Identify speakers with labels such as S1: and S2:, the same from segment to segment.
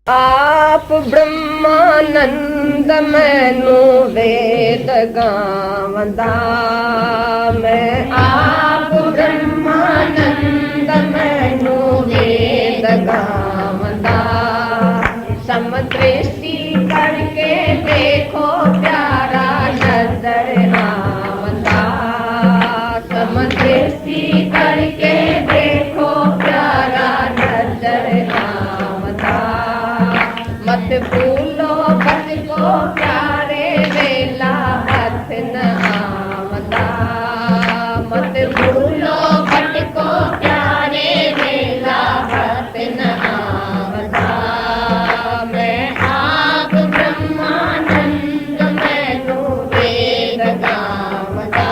S1: आप ब्रह्मानंद मैनू वेद गावंदा, मैं आप ब्रह्मानंद मैनू वेद गावंदा। समदृष्टि करके देखो प्यारा नजर आवंदा, समदृष्टि करके देखो प्यारा नजर आवंदा। मत भूलो बस को प्यारे वेला हथ न आवंदा, मत भूलो बस को प्यारे वेला हथ न आवंदा। मैं आप ब्रह्मानंद मैनू वेद गावंदा।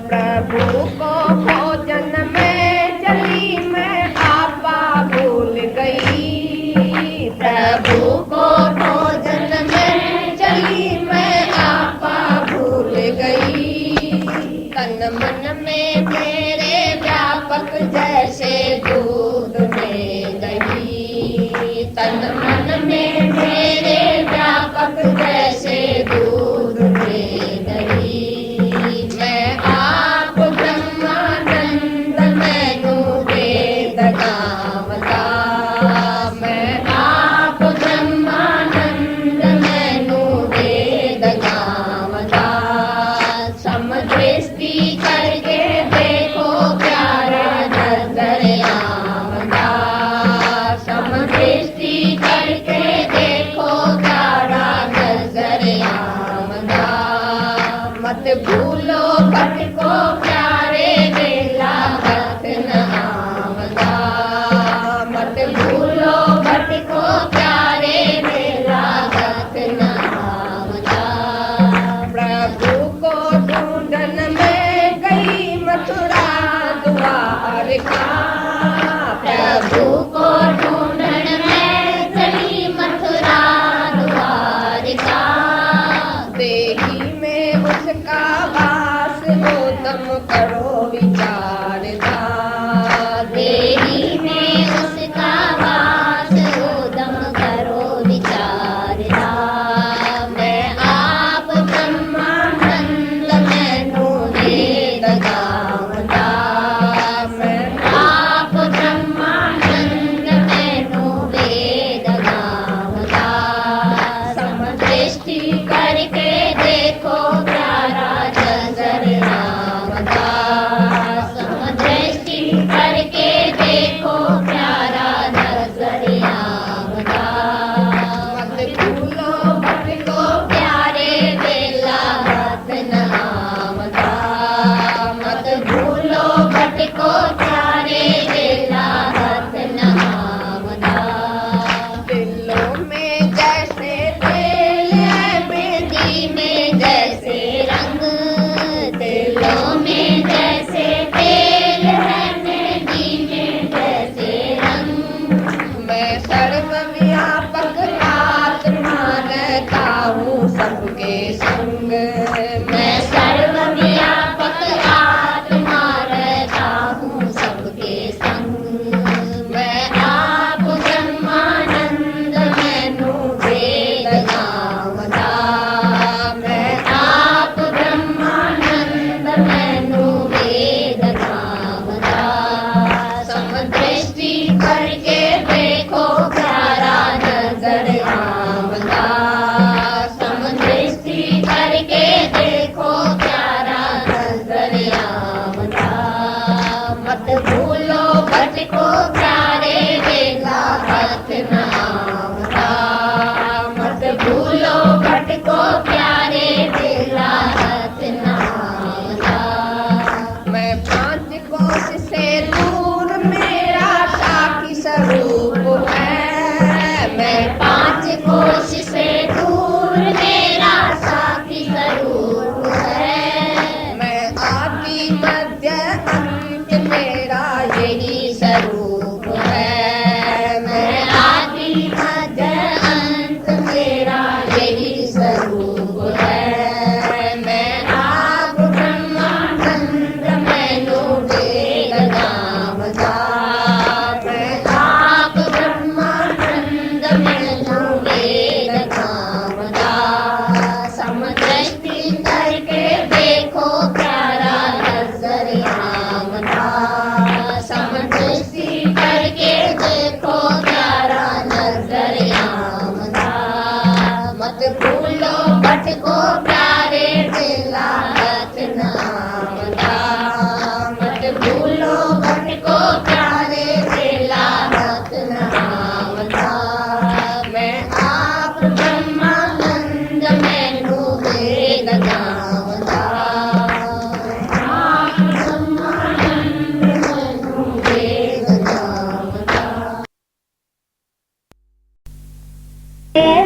S1: प्रभु को भोजन में चली मैं आपा भूल गई, प्रभु को भोजन में चली मैं आपा भूल गई। तन मन में मेरे व्यापक जैसे दूध में दही, तन मन में मेरे व्यापक जैसे दूध में दही। मैं आप ब्रह्मानंद मैनू वेद गावंदा, मैं आप ब्रह्मानंद मैनू वेद गावंदा। समदृष्टि करके देखो प्यारा नजर आवंदा, समदृष्टि करके देखो प्यारा नजर आवंदा। मत भूलो भट को प्यारे वेला हथ न आवंदा, मत भूलो भट को प्यारे वेला हथ न आवंदा। प्रभु को ढूंढन में गई मथुरा द्वारका, प्रभु को ढूंढन में गई मथुरा द्वारका। देही में उसका वास गौतम करो विचारदा, देही में उसका वास गौतम करो विचारदा। मैं आप ब्रह्मानंद मैनू वेद गावंदा, मैं आप ब्रह्मानंद मैनू वेद गावंदा। समदृष्टि करके देखो प्यारा नजर आवंदा, समदृष्टि करके देखो प्यारा नजर आवंदा। मत भूलो भट को प्यारे वेला हथ न आवंदा, मत भूलो भट को प्यारे वेला हथ न आवंदा। दिलों में जैसे तेल है मेहंदी में जैसे रंग, दिलों में जैसे तेल है मेहंदी में जैसे रंग। मैं सर्वव्यापक आत्मा रहता हूँ सबके संग, मैं सर्वव्यापक आत्मा रहता हूँ सबके संग। मैं आप ब्रह्मानंद मैनू वेद गावंदा, मैं आप ब्रह्मानंद मैनू वेद गावंदा। समदृष्टि करके देखो प्यारा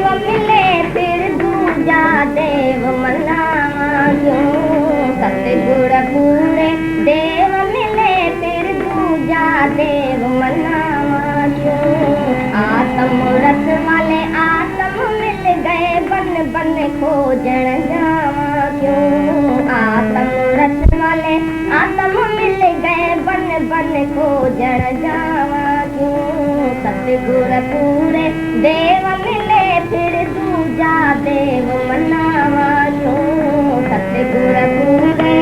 S1: देव मिले फिर दूजा देव मनावा क्यों। सतगुर पूरे देव मिले फिर दूजा देव मनावा क्यों। आत्म रस वाले आत्म मिल गए बन बन खोजण जावा क्यों। आत्म रस वाले आत्म मिल गए बन बन खोजण जावा क्यों। सतगुर पूरे देव मिले फिर दूजा देव मनावा क्यों। सतगुर पूरे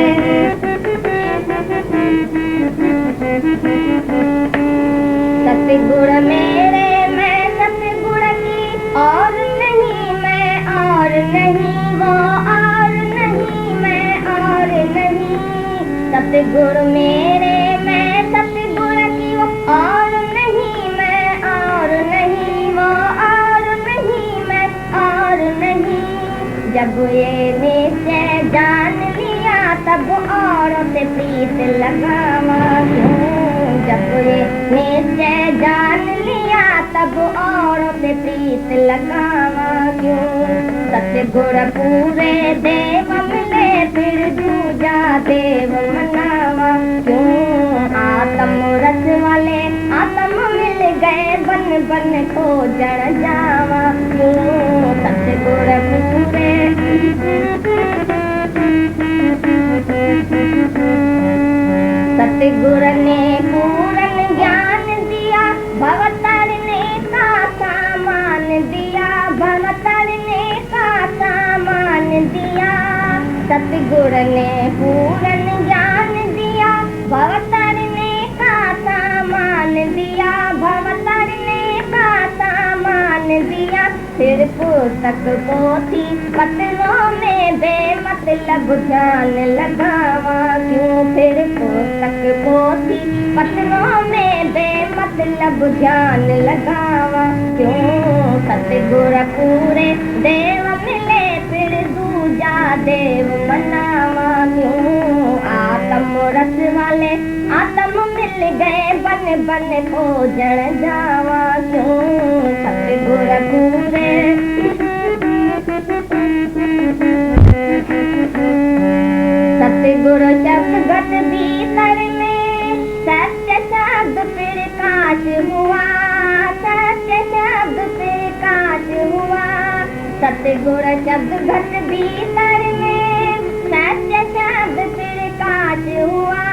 S1: सतगुर मेरे मैं सतगुर की और नहीं मैं और नहीं वो और नहीं मैं और नहीं। सतगुर मेरे मैं सतगुर की वो और नहीं मैं और नहीं वो और नहीं मैं और नहीं। जब ये निश्चय जान लिया तब औरों से प्रीत लगावा क्यों। जब ये निश्चय जान लिया तब औरों से प्रीत लगावा क्यों। सतगुर पूरे देव मिले फिर दूजा देव मनावा क्यों। आत्म रस वाले आत्म मिल गए बन बन खोजण जावा क्यों। सतगुर पूरे सतगुर ने पूर्ण ज्ञान दिया भवतरने का सामान दिया भवतरने का सामान दिया। सतगुर ने पूर्ण ज्ञान दिया भवतरने का सामान दिया भवतरने का सामान दिया। फिर पुस्तक पोथी पत्रों में बेमतलब ध्यान लगावा क्यों। फिर पुस्तक पोथी पत्रों में बेमतलब ध्यान लगावा क्यों। सतगुर पूरे देव मिले फिर दूजा देव मनावा क्यों। आत्म रस वाले आत्म मिल गए बन बन खोजण जावा क्यों। सतगुर पूरे सतगुर शब्द घट भीतर में सत्य शब्द प्रकाश हुआ सत्य शब्द प्रकाश हुआ। सतगुर शब्द घट भीतर में सत्य शब्द प्रकाश हुआ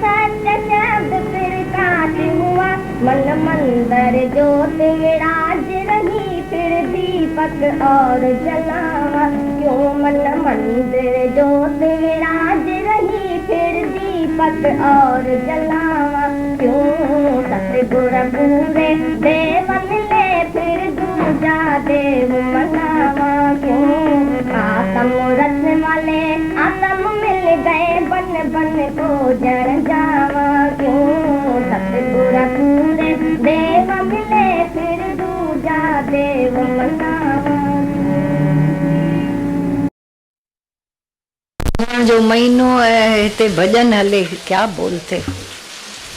S1: सत्य शब्द प्रकाश हुआ। मन मंदिर ज्योत विराज रही फिर दीपक और जलावा क्यों। मन मंदिर ज्योत विराज रही फिर दीपक और जलावा क्यों। सतगुर पूरे देव मिले फिर दूजा देव मनावा क्यों। आत्म रस वाले आत्म मिल गए बन बन खोजण जावा क्यों। सतगुर पूरे देव मिले फिर दूजा देव मनावा।
S2: जो महीनों ते भजन हले क्या बोलते,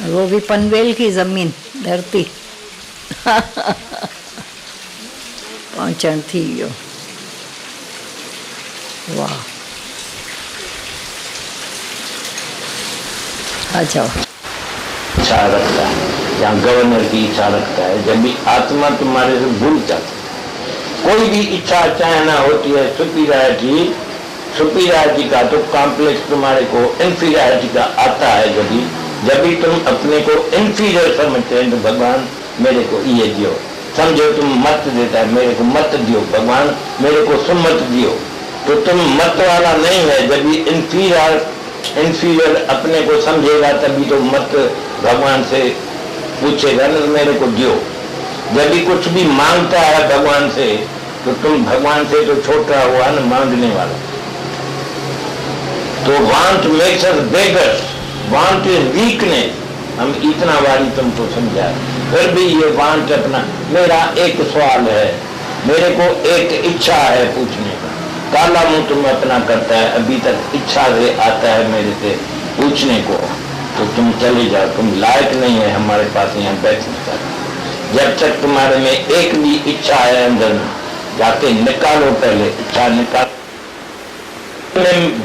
S2: वो भी पनवेल की जमीन धरती पहुंचण थी वियो। वाह, अच्छा
S3: इच्छा रखता है या गवर्नर की इच्छा रखता है, जब भी आत्मा तुम्हारे से भूल जाती है। कोई भी इच्छा चाहे ना होती है सुपीरियरिटी का तो कॉम्प्लेक्स तुम्हारे को इंफीरियरिटी का आता है। जब भी तुम अपने को इंफीरियर समझते हैं तो भगवान मेरे को ये दियो, समझो तुम मत देता है मेरे को मत दियो, भगवान मेरे को सुमत दियो, तो तुम मत वाला नहीं है। जब भी इंफीरियर अपने को समझेगा तभी तो मत भगवान से पूछेगा ना मेरे को दियो। जब भी कुछ भी मांगता है भगवान से तो तुम भगवान से तो छोटा हुआ ना मांगने वाला। तो want makes us beggars, want is weakness. हम इतना बारी तुमको समझा, फिर भी ये वांट अपना। मेरा एक सवाल है, मेरे को एक इच्छा है पूछने का, काला मुंह तुम अपना करता है, अभी तक इच्छा से आता है मेरे से पूछने को, तो तुम चले जाओ, तुम लायक नहीं है हमारे पास यहाँ बैठने का। जब तक तुम्हारे में एक भी इच्छा है अंदर में, जाके निकालो, पहले इच्छा निकालो।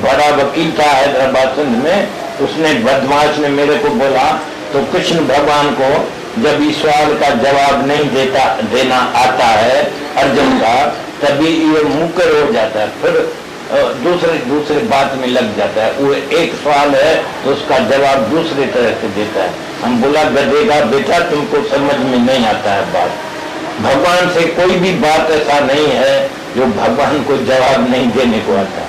S3: बड़ा वकील था हैदराबाद सिंध में, उसने बदमाश ने मेरे को बोला, तो कृष्ण भगवान को जब इस सवाल का जवाब नहीं देना आता है अर्जुन का, तभी ये मुकर हो जाता है, फिर दूसरे बात में लग जाता है। वो एक सवाल है तो उसका जवाब दूसरे तरह से देता है। हम बोला, गधेगा बेटा, तुमको समझ में नहीं आता है बात। भगवान से कोई भी बात ऐसा नहीं है जो भगवान को जवाब नहीं देने को आता।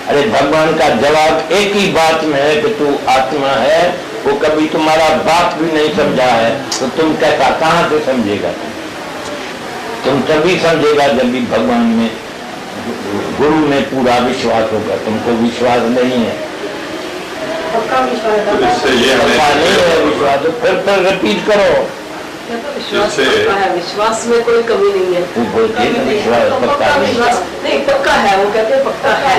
S3: अरे भगवान का जवाब एक ही बात में है कि तू आत्मा है। वो कभी तुम्हारा बाप भी नहीं समझा है तो तुम कैसा, कहां से समझेगा? तुम तभी समझेगा जब भी भगवान में, गुरु में पूरा विश्वास होगा। तुमको विश्वास नहीं है,
S4: पक्का विश्वास
S3: पक्का नहीं है विश्वास, तो फिर रिपीट करो।
S4: विश्वास में कोई कमी नहीं है।
S3: वो बोलते हैं विश्वास पक्का
S4: नहीं, पक्का है, वो कहते हैं पक्का है।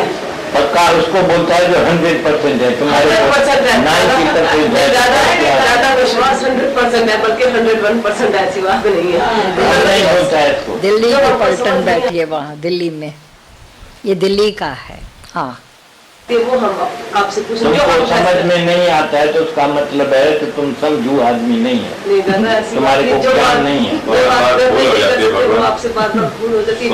S3: पक्का उसको बोलता है जो 100% है। तुम्हारे 90% है,
S4: ज्यादा विश्वास 100% है, बल्कि 101% ऐसी बात नहीं है।
S3: नहीं होता है इसको।
S2: दिल्ली के पलटन बैठी है वहाँ दिल्ली में, ये दिल्ली का है। हाँ,
S4: वो हम आपसे पूछ रहे
S3: तुमको समझ में नहीं आता है तो उसका मतलब है कि तुम समझू आदमी नहीं है, तुम्हारे को ज्ञान नहीं है।
S4: आपसे बात भूल हो जाती
S3: है।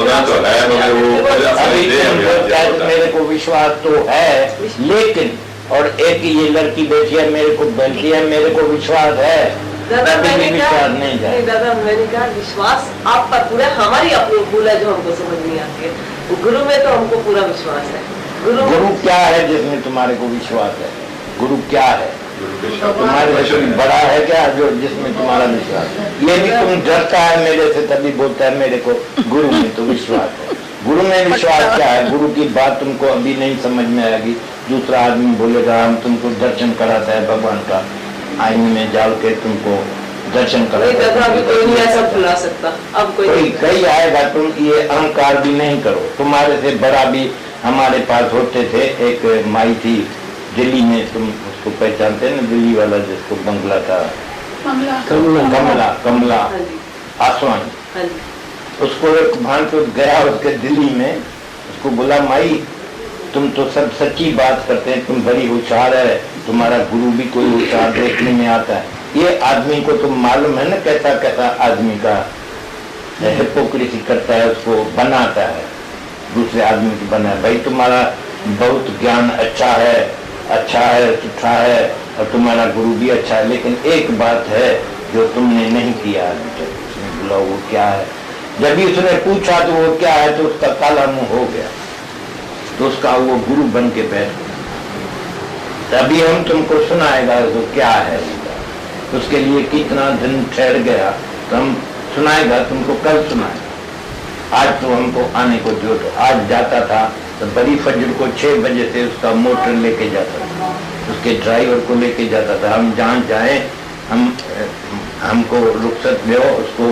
S3: मेरे को विश्वास तो है, लेकिन और एक ये लड़की बैठी है मेरे को बैठी है, मेरे को विश्वास है,
S4: दादा मैंने
S3: विश्वास नहीं जाए।
S4: दादा मैंने कहा विश्वास आप पर पूरा, हमारी अपनी भूल है जो हमको समझ नहीं आती है। गुरु में तो हमको पूरा विश्वास है।
S3: गुरु क्या है जिसमें तुम्हारे को विश्वास है? गुरु क्या है? तुम्हारे से बड़ा है क्या जो जिसमें तुम्हारा विश्वास है? ये भी तुम डरता है मेरे से तभी बोलता है मेरे को गुरु में तो विश्वास है। गुरु में विश्वास क्या है? गुरु की बात तुमको अभी नहीं समझ में आएगी। दूसरा आदमी बोलेगा हम तुमको दर्शन कराता है भगवान का, आईने में डाल के तुमको दर्शन कराता है।
S4: कोई नहीं ऐसा भुला सकता। अब कोई
S3: कहीं आएगा। तुम ये अहंकार भी नहीं करो। तुम्हारे से बड़ा भी हमारे पास होते थे। एक माई थी दिल्ली में, तुम उसको पहचानते हैं ना, दिल्ली वाला जिसको बंगला था, कमला आसवानी। उसको एक भानपुर गया उसके दिल्ली में, उसको बोला माई तुम तो सब सच्ची बात करते हैं, तुम बड़ी होशियार है, तुम्हारा गुरु भी कोई होशियार देखने में आता है। ये आदमी को तुम मालूम है ना कैसा कैसा आदमी का हिपोक्रेसी करता है, उसको बनाता है, दूसरे आदमी को बनाया। भाई तुम्हारा बहुत ज्ञान अच्छा है, सुठा है, और तुम्हारा गुरु भी अच्छा है, लेकिन एक बात है जो तुमने नहीं किया अभी तक। उसने बोला वो क्या है? जब भी उसने पूछा तो वो क्या है, तो उसका काला मुंह हो गया, तो उसका वो गुरु बन के बैठ गया। तभी हम तुमको सुनाएगा तो क्या है, उसके लिए कितना दिन ठहर गया तो हम सुनाएगा, तुमको कल सुनाएगा। आज तो हमको आने को दो। तो आज जाता था तो बड़ी फजर को 6 बजे से उसका मोटर लेके जाता था, उसके ड्राइवर को लेके जाता था। हम जहाँ जाए हमको रुखसत दो, उसको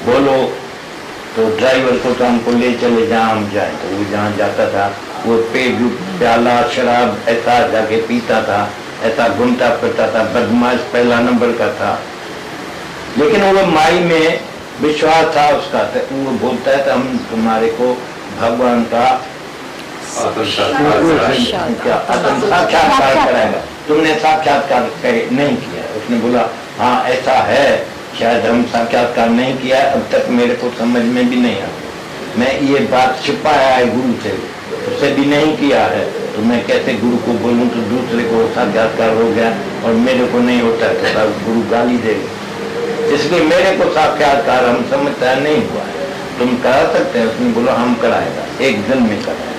S3: बोलो तो ड्राइवर को तो हमको ले चले जहाँ हम जाए। तो वो जहाँ जाता था वो प्याला शराब ऐसा जाके पीता था, ऐसा घूमता फिरता था, बदमाश पहला नंबर का था। लेकिन वो माई में विश्वास था उसका, तो वो बोलता है तो हम तुम्हारे को भगवान का साक्षात्कार कराएगा। तुमने साक्षात्कार नहीं किया। उसने बोला हाँ ऐसा है, शायद हम साक्षात्कार नहीं किया, अब तक मेरे को समझ में भी नहीं आता। मैं ये बात छिपाया है गुरु से, उससे भी नहीं किया है, तो मैं कैसे गुरु को बोलूं? तो दूसरे को साक्षात्कार हो गया और मेरे को नहीं होता है तो गुरु गाली देगा। इसलिए मेरे को साक्षात्कार हम समझता है नहीं हुआ है, तुम करा सकते हैं। उसने बोला हम कराएगा, एक दिन में कराएगा।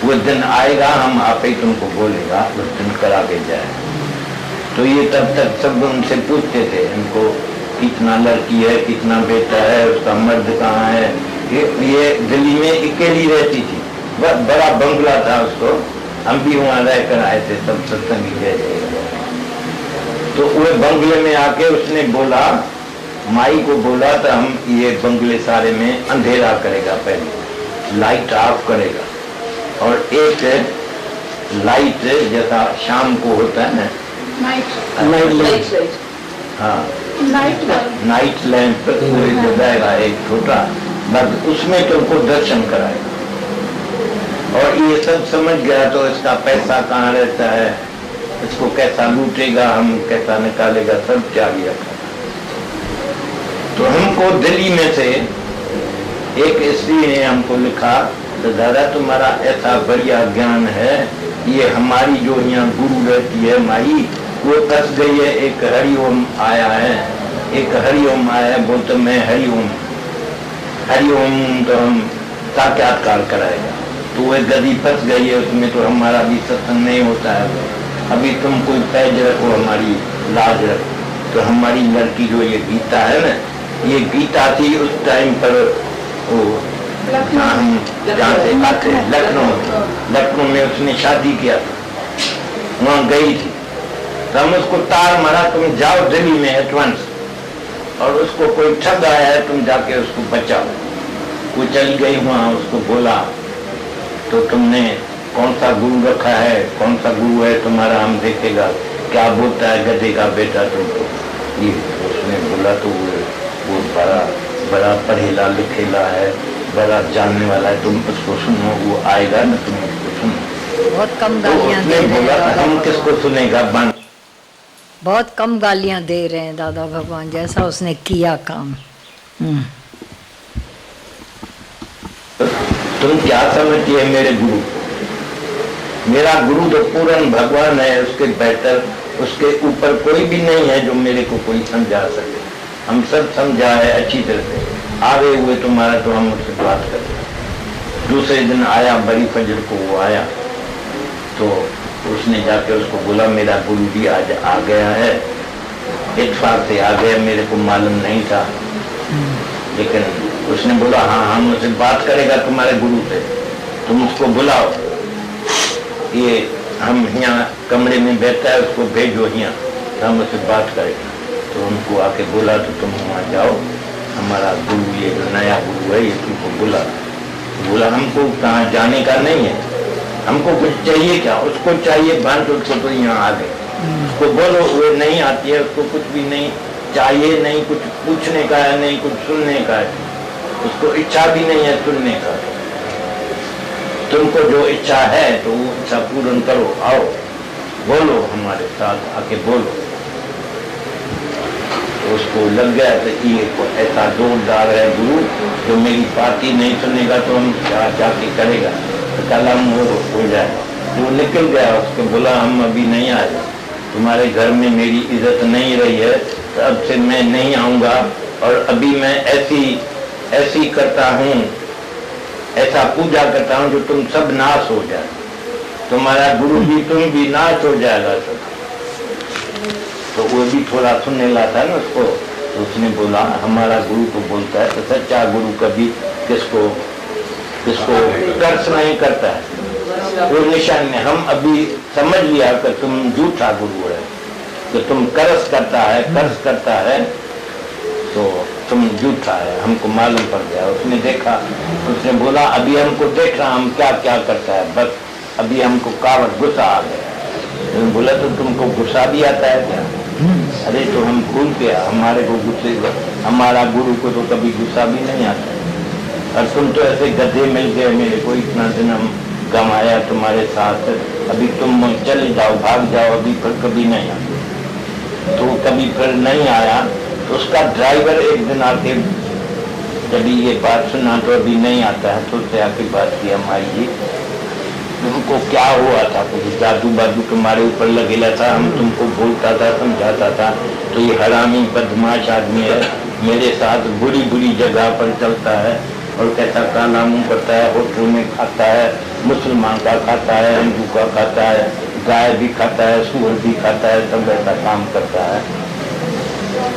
S3: वो दिन आएगा, हम आप ही तुमको बोलेगा, उस दिन करा के जाए। तो ये तब तक सब उनसे पूछते थे इनको कितना लड़की है, कितना बेटा है, उसका मर्द कहाँ है। ये दिल्ली में अकेली रहती थी, बड़ा बंगला था उसको, हम भी वहाँ रहकर आए थे, सब सत्संगी गए थे। तो वो बंगले में आके उसने बोला, माई को बोला तो हम ये बंगले सारे में अंधेरा करेगा, पहले लाइट ऑफ करेगा, और एक लाइट जैसा शाम को होता है ना, नाइट लैंप जलाएगा एक छोटा, बस उसमें तुमको दर्शन कराएगा। और ये सब समझ गया तो इसका पैसा कहाँ रहता है, इसको कैसा लूटेगा, हम कैसा निकालेगा, सब जारी रखा। तो हमको दिल्ली में से एक स्त्री ने हमको लिखा, तो दादा तुम्हारा ऐसा बढ़िया ज्ञान है, ये हमारी जो यहाँ गुरु रहती है माई, वो फंस गई है। एक हरिओम आया है, एक हरिओम आया है, बोलते मैं हरिओम हरिओम तो हम साक्षात्कार कराएगा। तो वो गदी फंस गई है उसमें, तो हमारा भी सत्संग नहीं होता है। अभी तुम कोई पैज रखो, हमारी लाज रखो। तो हमारी लड़की जो ये गीता है ना, ये गीता थी उस टाइम पर, वो जहाँ हम जहाँ से आते हैं लखनऊ में उसने शादी किया था, वहाँ गई थी। तो हम उसको तार मारा, तुम जाओ दिल्ली में एडवांस, और उसको कोई ठग आया है, तुम जाके उसको बचाओ। वो चली गई वहाँ, उसको बोला तो तुमने कौन सा गुरु रखा है, कौन सा गुरु है तुम्हारा, हम देखेगा क्या बोलता है गधे का बेटा तुमको। ये उसने बोला तो वो बड़ा पढ़ेला लिखेला है, बड़ा जानने वाला है, तुम उसको सुनो, वो आएगा ना, तुम उसको सुनो।
S2: बहुत कम गालियां दे रहे हैं,
S3: हम किसको सुनेगा।
S2: बहुत कम गालियां दे रहे हैं दादा भगवान, जैसा उसने किया काम।
S3: तुम क्या समझती है मेरे गुरु को? मेरा गुरु तो पूर्ण भगवान है, उसके बेहतर, उसके ऊपर कोई भी नहीं है जो मेरे को कोई समझा सके। हम सब समझा है अच्छी तरह से। आगे हुए तुम्हारा तो हम उससे बात करते। दूसरे दिन आया, बड़ी फजर को वो आया, तो उसने जाके उसको बोला मेरा गुरु जी आज आ गया है, इत्तेफाक से आ गया, मेरे को मालूम नहीं था। लेकिन उसने बोला हाँ हम उससे बात करेगा तुम्हारे गुरु से, तुम उसको बुलाओ, ये हम यहाँ कमरे में बैठता है, उसको भेजो यहाँ, हम उससे बात करेंगे। तो उनको आके बोला तो तुम वहाँ जाओ, हमारा गुरु ये जो नया गुरु है ये तुमको बुला। बोला हमको कहाँ जाने का नहीं है, हमको कुछ चाहिए क्या, उसको चाहिए बांध, उसको तो यहाँ आ गए। उसको बोलो, वो नहीं आती है, उसको कुछ भी नहीं चाहिए, नहीं कुछ पूछने का है, नहीं कुछ सुनने का है, उसको इच्छा भी नहीं है सुनने का। तुमको जो इच्छा है तो वो इच्छा पूर्ण करो, आओ बोलो हमारे साथ आके बोलो। तो उसको लग गया तो ये ऐसा जोरदार है गुरु, जो मेरी बात ही नहीं सुनेगा तो हम क्या जाके करेगा, तो कल हम हो जाएगा। वो निकल गया, उसको बोला हम अभी नहीं आए, तुम्हारे घर में मेरी इज्जत नहीं रही है, तो अब से मैं नहीं आऊँगा। और अभी मैं ऐसी करता हूँ, ऐसा पूजा करता हूँ जो तुम सब नाश हो जाए, तुम्हारा गुरु भी तुम भी नाश हो जाएगा सब। तो वो भी थोड़ा सुनने लाता है ना उसको। तो उसने बोला हमारा गुरु को बोलता है, तो सच्चा गुरु कभी किसको कर्ज नहीं करता है, वो निशान में। हम अभी समझ लिया कि तुम झूठा गुरु है, तो तुम कर्ज करता है तो तुम झूठा है, हमको मालूम पड़ गया। उसने देखा, उसने बोला अभी हमको देख रहा हम क्या क्या करता है, बस अभी हमको कावड़ गुस्सा आ गया। बोला तो तुमको गुस्सा भी आता है क्या? अरे तो हम भूल गया, हमारे को गुस्से, हमारा गुरु को तो कभी गुस्सा भी नहीं आता है। और तुम तो ऐसे गधे मिल गए मेरे को, इतना दिन हम गंवाया तुम्हारे साथ, अभी तुम चले जाओ, भाग जाओ, अभी फिर कभी नहीं आया। तो कभी फिर नहीं आया। तो उसका ड्राइवर एक दिन आके जब ये बात सुना तो अभी नहीं आता है, तो उससे आके बात की हमारी जी तुमको क्या हुआ था, कुछ जादू बादू तुम्हारे ऊपर लगेला था, हम तुमको बोलता था, समझाता था, तो ये हरामी बदमाश आदमी है, मेरे साथ बुरी बुरी जगह पर चलता है और कैसा काला मुंह करता है, होटल में खाता है, मुसलमान का खाता है, हिंदू का खाता है, गाय भी खाता है, सूअर भी खाता है, सब ऐसा काम करता है।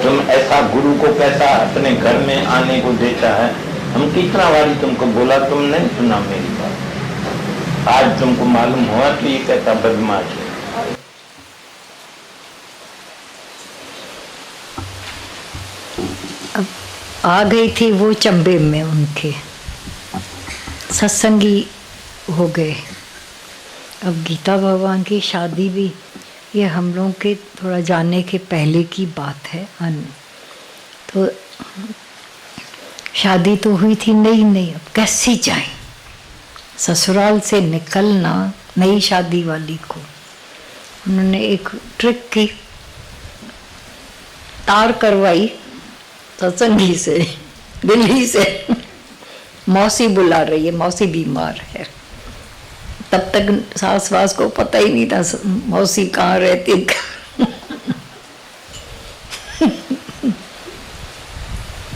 S3: तुम ऐसा गुरु को कैसा अपने घर में आने को देता है? हम कितना बारी तुमको बोला, तुम नहीं सुना मेरी बात। आज तुमको मालूम हुआ कि ये कैसा बदमाश है।
S2: अब आ गई थी वो चंबे में, उनके सत्संगी हो गए। अब गीता भगवान की शादी भी, ये हम लोगों के थोड़ा जानने के पहले की बात है। तो शादी तो हुई थी नई नई, अब कैसे जाए ससुराल से निकलना नई शादी वाली को। उन्होंने एक ट्रिक की, तार करवाई सत्संगी से, दिल्ली से। मौसी बुला रही है, मौसी बीमार है। तब तक सास वास को पता ही नहीं था मौसी कहाँ रहती।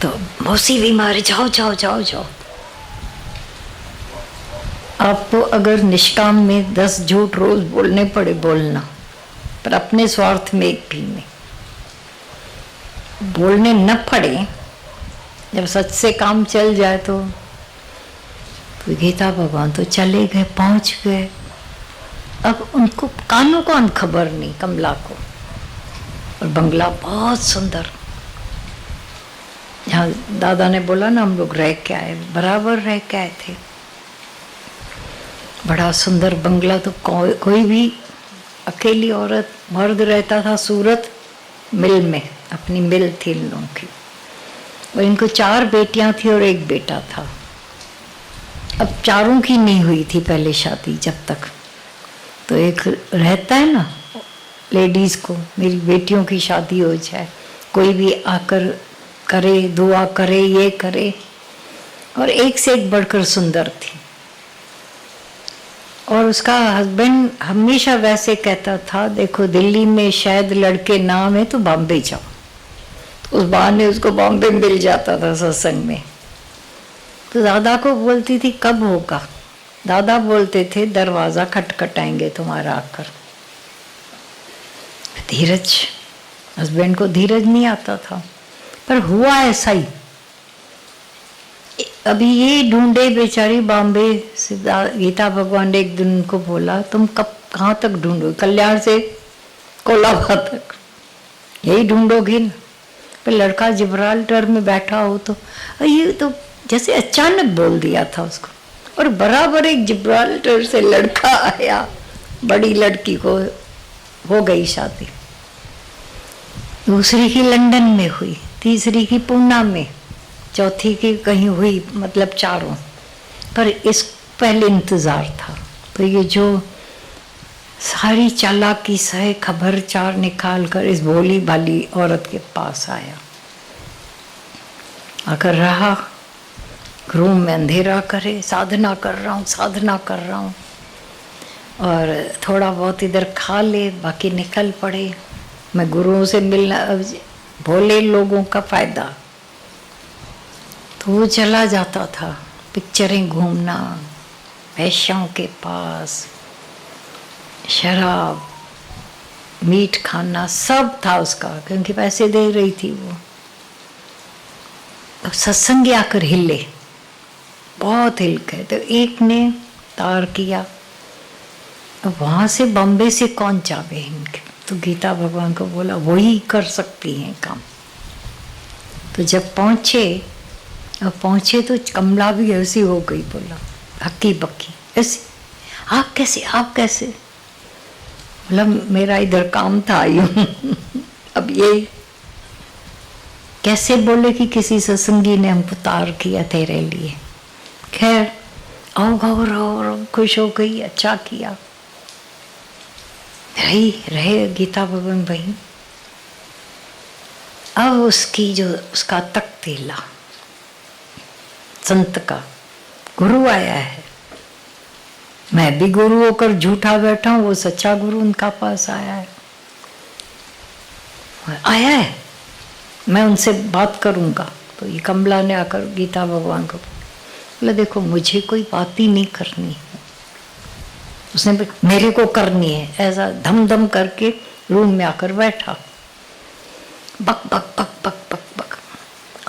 S2: तो मौसी बीमार है, जाओ जाओ जाओ जाओ। आपको अगर निष्काम में 10 झूठ रोज बोलने पड़े बोलना, पर अपने स्वार्थ में एक भी नहीं बोलने न पड़े, जब सच से काम चल जाए तो गीता भगवान तो चले गए, पहुंच गए। अब उनको कानों कान खबर नहीं कमला को। और बंगला बहुत सुंदर, जहाँ दादा ने बोला ना हम लोग रह के आए, बराबर रह के आए थे। बड़ा सुंदर बंगला। तो कोई भी अकेली औरत मर्द रहता था सूरत मिल में, अपनी मिल थी इन लोगों की। और इनको 4 बेटियां थी और 1 बेटा था। अब चारों की नहीं हुई थी पहले शादी जब तक। तो एक रहता है ना लेडीज़ को, मेरी बेटियों की शादी हो जाए, कोई भी आकर करे, दुआ करे, ये करे। और एक से एक बढ़कर सुंदर थी। और उसका हस्बैंड हमेशा वैसे कहता था, देखो दिल्ली में शायद लड़के ना है तो बॉम्बे जाओ। तो उस बहाने उसको बॉम्बे मिल जाता था सत्संग में। तो दादा को बोलती थी कब होगा। दादा बोलते थे दरवाजा खटखटाएंगे तुम्हारा आकर। धीरज, हस्बैंड को धीरज नहीं आता था, पर हुआ ऐसा ही। अभी ये ढूंढे बेचारी बॉम्बे से। गीता भगवान ने एक दिन उनको बोला तुम कहाँ तक ढूंढो, कल्याण से कोलाबा तक यही ढूंढोगी ना। पर लड़का जिब्राल्टर में बैठा हो तो ये तो जैसे अचानक बोल दिया था उसको। और बराबर एक जिब्राल्टर से लड़का आया, बड़ी लड़की को हो गई शादी। दूसरी की लंदन में हुई, तीसरी की पूना में, चौथी की कहीं हुई, मतलब 4। पर इस पहले इंतज़ार था। तो ये जो सारी चालाकी सहे खबर चार निकाल कर इस भोली भाली औरत के पास आया। आकर रहा, रूम में अंधेरा करे, साधना कर रहा हूँ, साधना कर रहा हूँ। और थोड़ा बहुत इधर खा ले, बाकी निकल पड़े। मैं गुरुओं से मिलना, भोले लोगों का फ़ायदा। तो वो चला जाता था, पिक्चरें घूमना, वैश्याओं के पास, शराब, मीट खाना, सब था उसका, क्योंकि पैसे दे रही थी वो। अब सत्संग आकर हिले, बहुत हिल गए। तो एक ने तार किया, अब वहाँ से बॉम्बे से कौन चावे इनके। तो गीता भगवान को बोला वही कर सकती हैं काम। तो जब पहुँचे तो कमला भी ऐसी हो गई, बोला हक्की बक्की ऐसी, आप कैसे। बोला मेरा इधर काम था, आई हूँ। अब ये कैसे बोले कि किसी सत्संगी ने हमको तार किया तेरे लिए। खैर आओ रहो, खुश हो गई, अच्छा किया, रहे गीता भगवान भाई। अब उसका तख्तीला संत का गुरु आया है। मैं भी गुरु होकर झूठा बैठा हूँ, वो सच्चा गुरु उनका पास आया है, मैं उनसे बात करूँगा। तो ये कमला ने आकर गीता भगवान को बोला देखो मुझे कोई बात ही नहीं करनी है, उसने मेरे को करनी है। ऐसा धम करके रूम में आकर बैठा, बक बक बक बक बक बक।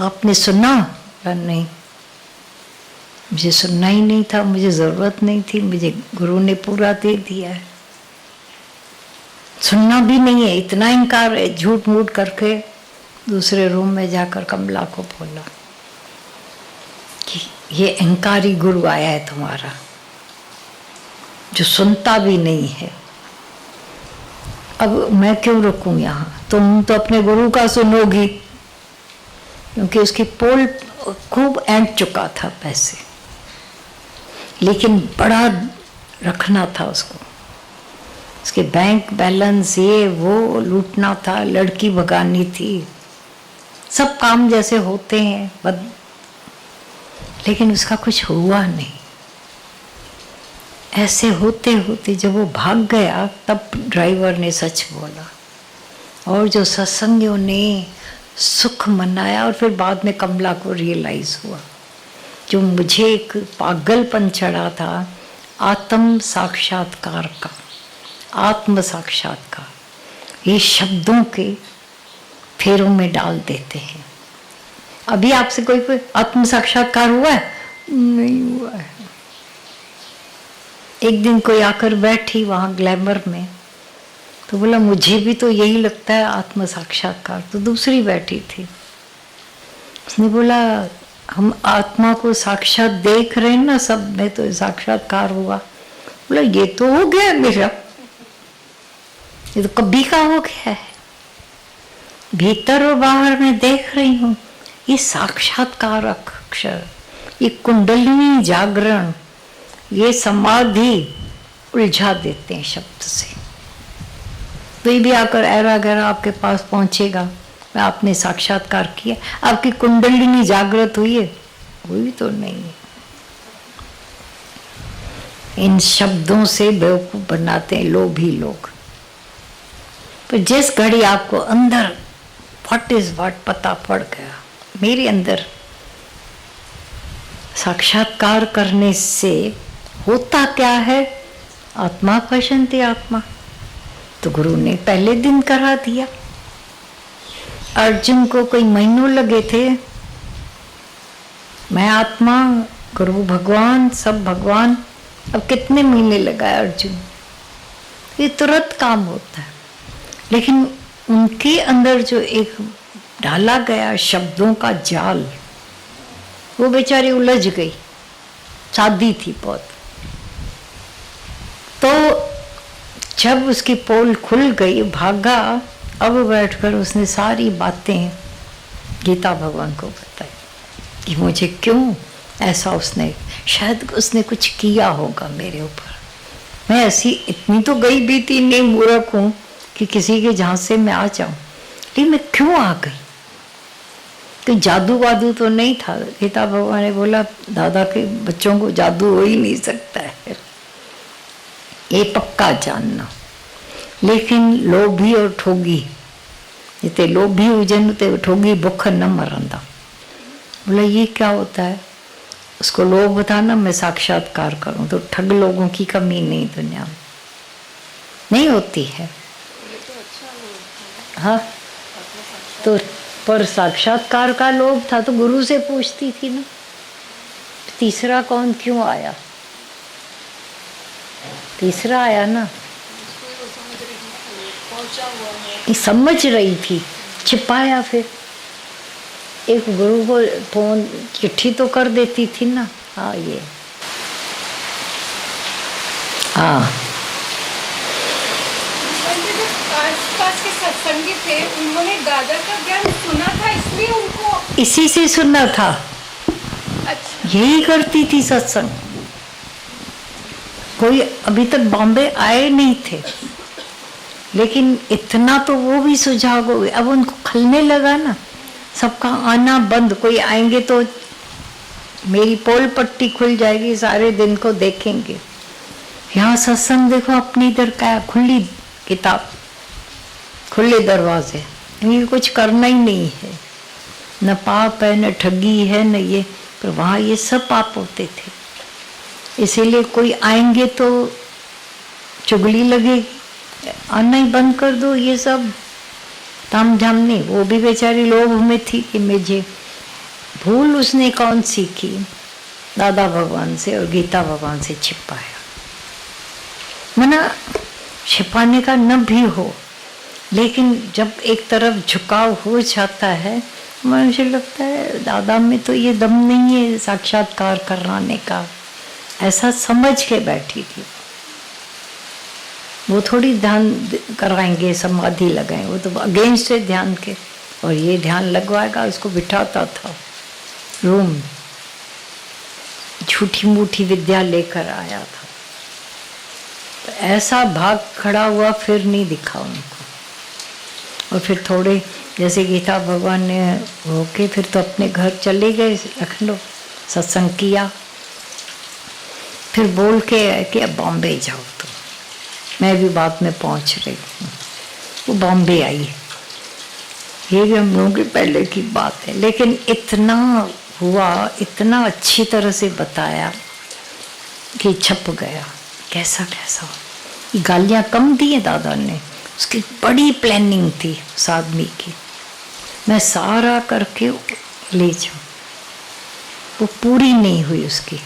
S2: आपने सुना? नहीं, मुझे सुनना ही नहीं था, मुझे ज़रूरत नहीं थी, मुझे गुरु ने पूरा दे दिया है। सुनना भी नहीं है, इतना इनकार है। झूठ मूठ करके दूसरे रूम में जाकर कमला को बोला कि ये अहंकारी गुरु आया है तुम्हारा, जो सुनता भी नहीं है। अब मैं क्यों रुकूं यहाँ, तुम तो अपने गुरु का सुनोगी, क्योंकि उसकी पोल खूब ऐंठ चुका था पैसे, लेकिन बड़ा रखना था उसको, उसके बैंक बैलेंस ये वो लूटना था, लड़की भगानी थी, सब काम जैसे होते हैं लेकिन उसका कुछ हुआ नहीं। ऐसे होते होते जब वो भाग गया तब ड्राइवर ने सच बोला, और जो सत्संगियों ने सुख मनाया। और फिर बाद में कमला को रियलाइज हुआ जो मुझे एक पागलपन चढ़ा था आत्म साक्षात्कार का, आत्म साक्षात्कार, ये शब्दों के फेरों में डाल देते हैं। अभी आपसे कोई आत्म साक्षात्कार हुआ है? नहीं हुआ है। एक दिन कोई आकर बैठी वहां ग्लैमर में, तो बोला मुझे भी तो यही लगता है आत्म साक्षात्कार। तो दूसरी बैठी थी, उसने बोला हम आत्मा को साक्षात देख रहे हैं ना, सब में तो साक्षात्कार हुआ। बोला ये तो हो गया मेरा, ये तो कभी का हो गया है, भीतर और बाहर में देख रही हूँ। ये साक्षात्कार अक्षर, ये कुंडलिनी जागरण, ये समाधि उलझा देते हैं शब्द से। कोई भी आकर ऐरा गैरा आपके पास पहुंचेगा, आपने साक्षात्कार किया, आपकी कुंडलिनी जागृत हुई है? हुई तो नहीं। इन शब्दों से बेवकूफ बनाते हैं लोभी लोग। पर जिस घड़ी आपको अंदर व्हाट इज व्हाट पता पड़ गया, मेरे अंदर साक्षात्कार करने से होता क्या है, आत्मा पश्यन्ति आत्मा, तो गुरु ने पहले दिन करा दिया। अर्जुन को कोई महीनों लगे थे, मैं आत्मा, गुरु भगवान, सब भगवान। अब कितने महीने लगाए अर्जुन, ये तुरंत काम होता है। लेकिन उनके अंदर जो एक डाला गया शब्दों का जाल, वो बेचारी उलझ गई, सादी थी बहुत। तो जब उसकी पोल खुल गई, भागा, अब बैठकर उसने सारी बातें गीता भगवान को बताई कि मुझे क्यों ऐसा, उसने शायद उसने कुछ किया होगा मेरे ऊपर। मैं ऐसी इतनी तो गई भी थी, नहीं मूर्ख हूं कि किसी के झांसे में आ जाऊं, लेकिन मैं क्यों आ गई? तो जादू वादू तो नहीं था। गीता भगवान ने बोला दादा के बच्चों को जादू हो ही नहीं सकता है, ये पक्का जानना। लेकिन लोभी और ठोगी, जिते लोभी हुजन ते ठोगी भुख न मरंदा। बोला ये क्या होता है? उसको लोभ था ना, मैं साक्षात्कार करूं तो ठग लोगों की कमी नहीं दुनिया में नहीं होती है। हाँ, तो पर साक्षात्कार का लोभ था तो गुरु से पूछती थी ना, तीसरा कौन क्यों आया? तीसरा आया ना, समझ रही थी, छिपाया। फिर एक गुरु को फोन चिट्ठी तो कर देती थी ना। हाँ ये हाँ,
S5: आसपास के सत्संगी थे, उन्होंने दादा का ज्ञान सुना था, इसलिए उनको
S2: इसी से सुनना था।
S5: अच्छा,
S2: यही करती थी सत्संग। कोई अभी तक बॉम्बे आए नहीं थे, लेकिन इतना तो वो भी सुझाव हो गए। अब उनको खलने लगा ना, सबका आना बंद। कोई आएंगे तो मेरी पोल पट्टी खुल जाएगी, सारे दिन को देखेंगे। यहाँ सत्संग देखो, अपनी इधर क्या खुली किताब, खुले दरवाजे, ये कुछ करना ही नहीं है, न पाप है, न ठगी है, न ये। पर वहाँ ये सब पाप होते थे, इसीलिए कोई आएंगे तो चुगली लगेगी, आना ही बंद कर दो। ये सब ताम झाम नहीं। वो भी बेचारी लोभ में थी कि मुझे भूल उसने कौन सीखी, दादा भगवान से और गीता भगवान से छिपाया। मना छिपाने का न भी हो, लेकिन जब एक तरफ झुकाव हो जाता है, मुझे लगता है दादा में तो ये दम नहीं है साक्षात्कार कराने का, ऐसा समझ के बैठी थी। वो थोड़ी ध्यान कराएंगे, समाधि लगाएंगे, वो तो अगेंस्ट है ध्यान के, और ये ध्यान लगवाएगा, उसको बिठाता था। रूम, झूठी मूठी विद्या लेकर आया था। तो ऐसा भाग खड़ा हुआ, फिर नहीं दिखा उनको। और फिर थोड़े जैसे गीता भगवान ने होके फिर तो अपने घर चले गए लखनऊ, सत्संग किया, फिर बोल के कि अब बॉम्बे जाओ। तो मैं भी बाद में पहुंच रही हूँ, वो बॉम्बे आई है। ये भी हम लोगों की पहले की बात है, लेकिन इतना हुआ, इतना अच्छी तरह से बताया कि छप गया। कैसा कैसा गालियाँ कम दी दादा ने, उसकी बड़ी प्लानिंग थी उस आदमी की, मैं सारा करके ले जाऊँ, वो पूरी नहीं हुई उसकी।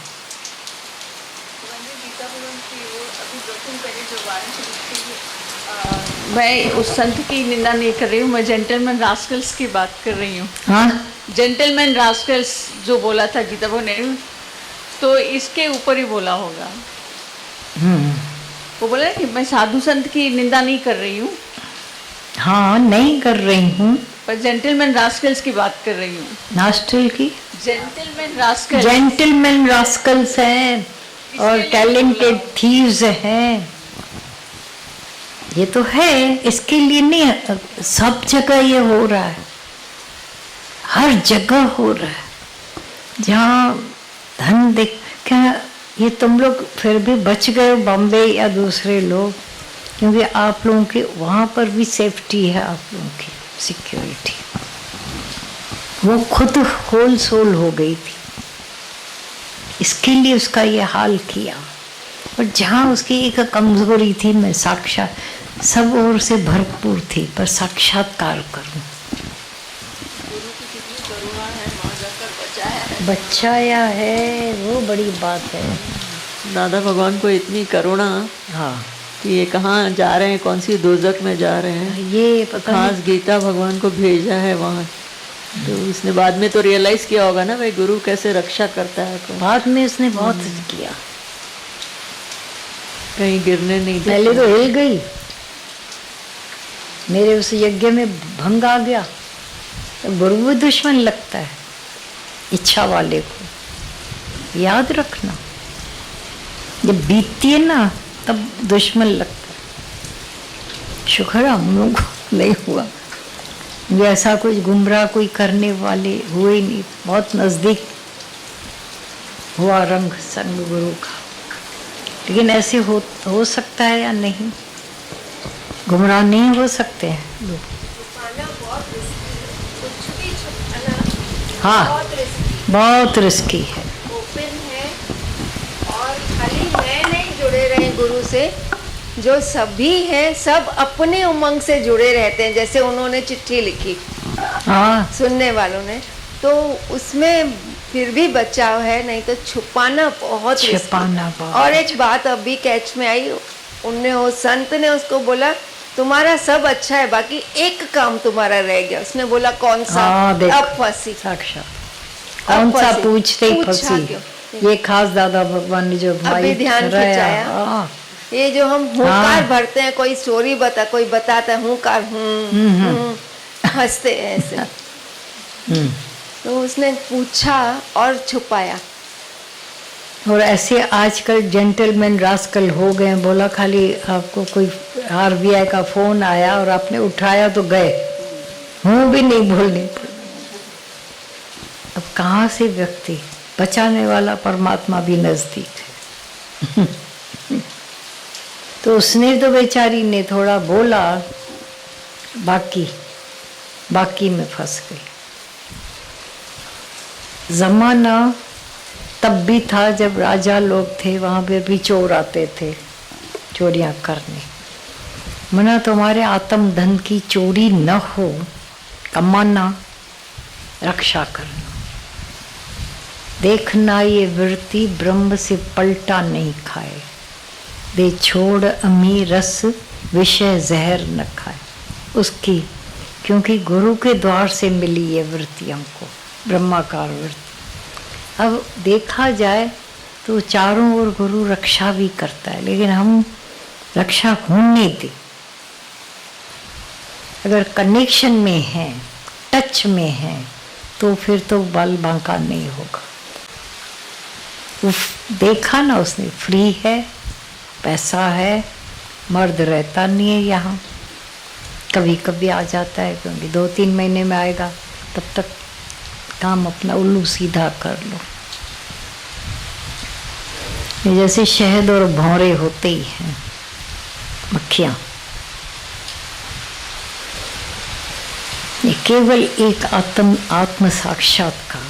S5: मैं उस संत की निंदा नहीं कर रही हूँ, मैं जेंटलमैन रास्कल्स की बात कर रही हूँ।
S2: हाँ,
S5: जेंटलमैन रास्कल्स जो बोला था गीता भगवान ने, तो इसके ऊपर ही बोला होगा। वो बोला कि मैं साधु संत की निंदा नहीं कर रही हूँ।
S2: हाँ, नहीं कर रही हूँ,
S5: पर जेंटलमैन रास्कल्स की बात कर रही हूँ।
S2: नास्टल की
S5: जेंटलमैन रास्कल्स,
S2: जेंटलमैन रास्कल्स हैं और टैलेंटेड थीव्स हैं, ये तो है। इसके लिए नहीं, सब जगह ये हो रहा है, हर जगह हो रहा है। जहाँ धन देख, क्या ये तुम लोग फिर भी बच गए बॉम्बे या दूसरे लोग, क्योंकि आप लोगों के वहाँ पर भी सेफ्टी है, आप लोगों की सिक्योरिटी। वो खुद होल सोल हो गई थी, इसके लिए उसका ये हाल किया। और जहाँ उसकी एक कमजोरी थी, मैं साक्षात सब ओर से भरपूर थी, पर साक्षात्कार करूं, बचाया है, वो बड़ी बात है।
S6: दादा भगवान को इतनी करुणा
S2: हाँ,
S6: कि ये कहाँ जा रहे हैं, कौन सी दोजक में जा रहे हैं,
S2: ये पता नहीं।
S6: खास गीता भगवान को भेजा है वहाँ। तो उसने बाद में तो रियलाइज किया होगा ना भाई गुरु कैसे रक्षा करता है, तो
S2: बाद में उसने बहुत किया,
S6: कहीं गिरने नहीं देता।
S2: पहले तो हिल गई, मेरे उस यज्ञ में भंग आ गया। तो गुरु भी दुश्मन लगता है इच्छा वाले को, याद रखना। जब बीतती है ना तब दुश्मन लगता है। शुक्र हम लोग को नहीं हुआ, ये ऐसा कुछ गुमराह कोई करने वाले हुए ही नहीं। बहुत नजदीक हुआ रंग संग गुरु का, लेकिन ऐसे हो सकता है या नहीं? गुमराह नहीं हो सकते हैं लोग। हाँ, बहुत रिस्की है।
S7: ओपन है, और खाली मैं नहीं जुड़े रहे गुरु से, जो सभी हैं सब अपने उमंग से जुड़े रहते हैं। जैसे उन्होंने चिट्ठी लिखी,
S2: हाँ,
S7: सुनने वालों ने, तो उसमें फिर भी बचाव है, नहीं तो छुपाना बहुत risky।
S2: छुपाना बहुत।
S7: और एक बात अभी कैच में आई, उनने वो संत ने उसको बोला तुम्हारा सब अच्छा है, बाकी एक काम तुम्हारा रह गया। उसने बोला कौन सा?
S2: हाँ, देखो,
S7: अब फंसी।
S2: साक्षात कौन सा पूछते ही
S7: पूछा
S2: फंसी।
S7: क्यों?
S2: ये खास दादा भगवान ने जो
S7: अभी ध्यान खिंचाया।
S2: हाँ,
S7: ये जो हम हुंकार भरते हैं, कोई स्टोरी कोई बताता है हुंकार, हंसते हैं ऐसे। तो उसने पूछा और छुपाया।
S2: और ऐसे आजकल जेंटलमैन रास्कल हो गए। बोला खाली आपको कोई RBI का फोन आया और आपने उठाया तो गए, हूँ भी नहीं बोलनी पड़ी। अब कहाँ से व्यक्ति बचाने वाला परमात्मा भी नजदीक है। तो उसने तो बेचारी ने थोड़ा बोला, बाकी में फंस गई। जमाना तब भी था जब राजा लोग थे, वहां पे भी चोर आते थे चोरियां करने। मना तुम्हारे आत्म धन की चोरी न हो, कमाना, रक्षा करना। देखना ये वृत्ति ब्रह्म से पलटा नहीं खाए, दे छोड़ अमी रस विषय जहर न खाए उसकी, क्योंकि गुरु के द्वार से मिली ये वृत्ति हमको, ब्रह्माकार वृत्ति। अब देखा जाए तो चारों ओर गुरु रक्षा भी करता है, लेकिन हम रक्षा होने दें। अगर कनेक्शन में हैं, टच में हैं, तो फिर तो बल बांका नहीं होगा। देखा ना उसने, फ्री है, पैसा है, मर्द रहता नहीं है यहाँ, कभी कभी आ जाता है, क्योंकि 2-3 महीने में आएगा, तब तक काम अपना उल्लू सीधा कर लो। ये जैसे शहद और भौरे होते ही हैं, मक्खियाँ। ये केवल एक आत्म साक्षात्कार।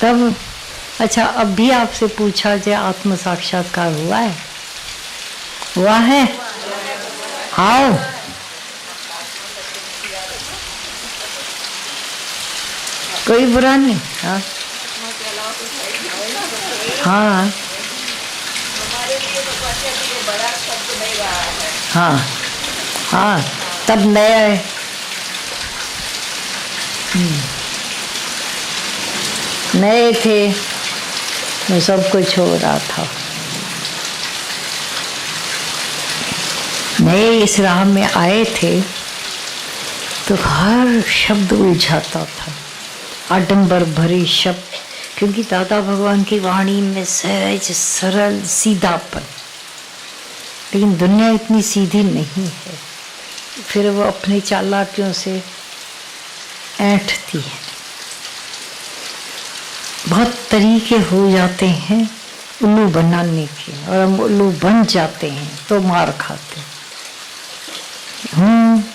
S2: तब अच्छा, अब भी आपसे पूछा जाए आत्म साक्षात्कार हुआ है? हुआ है? आओ, कोई बुरा नहीं। हाँ हाँ हाँ हाँ, तब नया है। नए थे तो सब कुछ हो रहा था। नए इस राह में आए थे तो हर शब्द उलझाता था, आडंबर भरे शब्द, क्योंकि दादा भगवान की वाणी में सहज सरल सीधापन। लेकिन दुनिया इतनी सीधी नहीं है, फिर वो अपनी चालाकियों से ऐंठती है। बहुत तरीके हो जाते हैं उल्लू बनाने के, और हम उल्लू बन जाते हैं तो मार खाते हैं।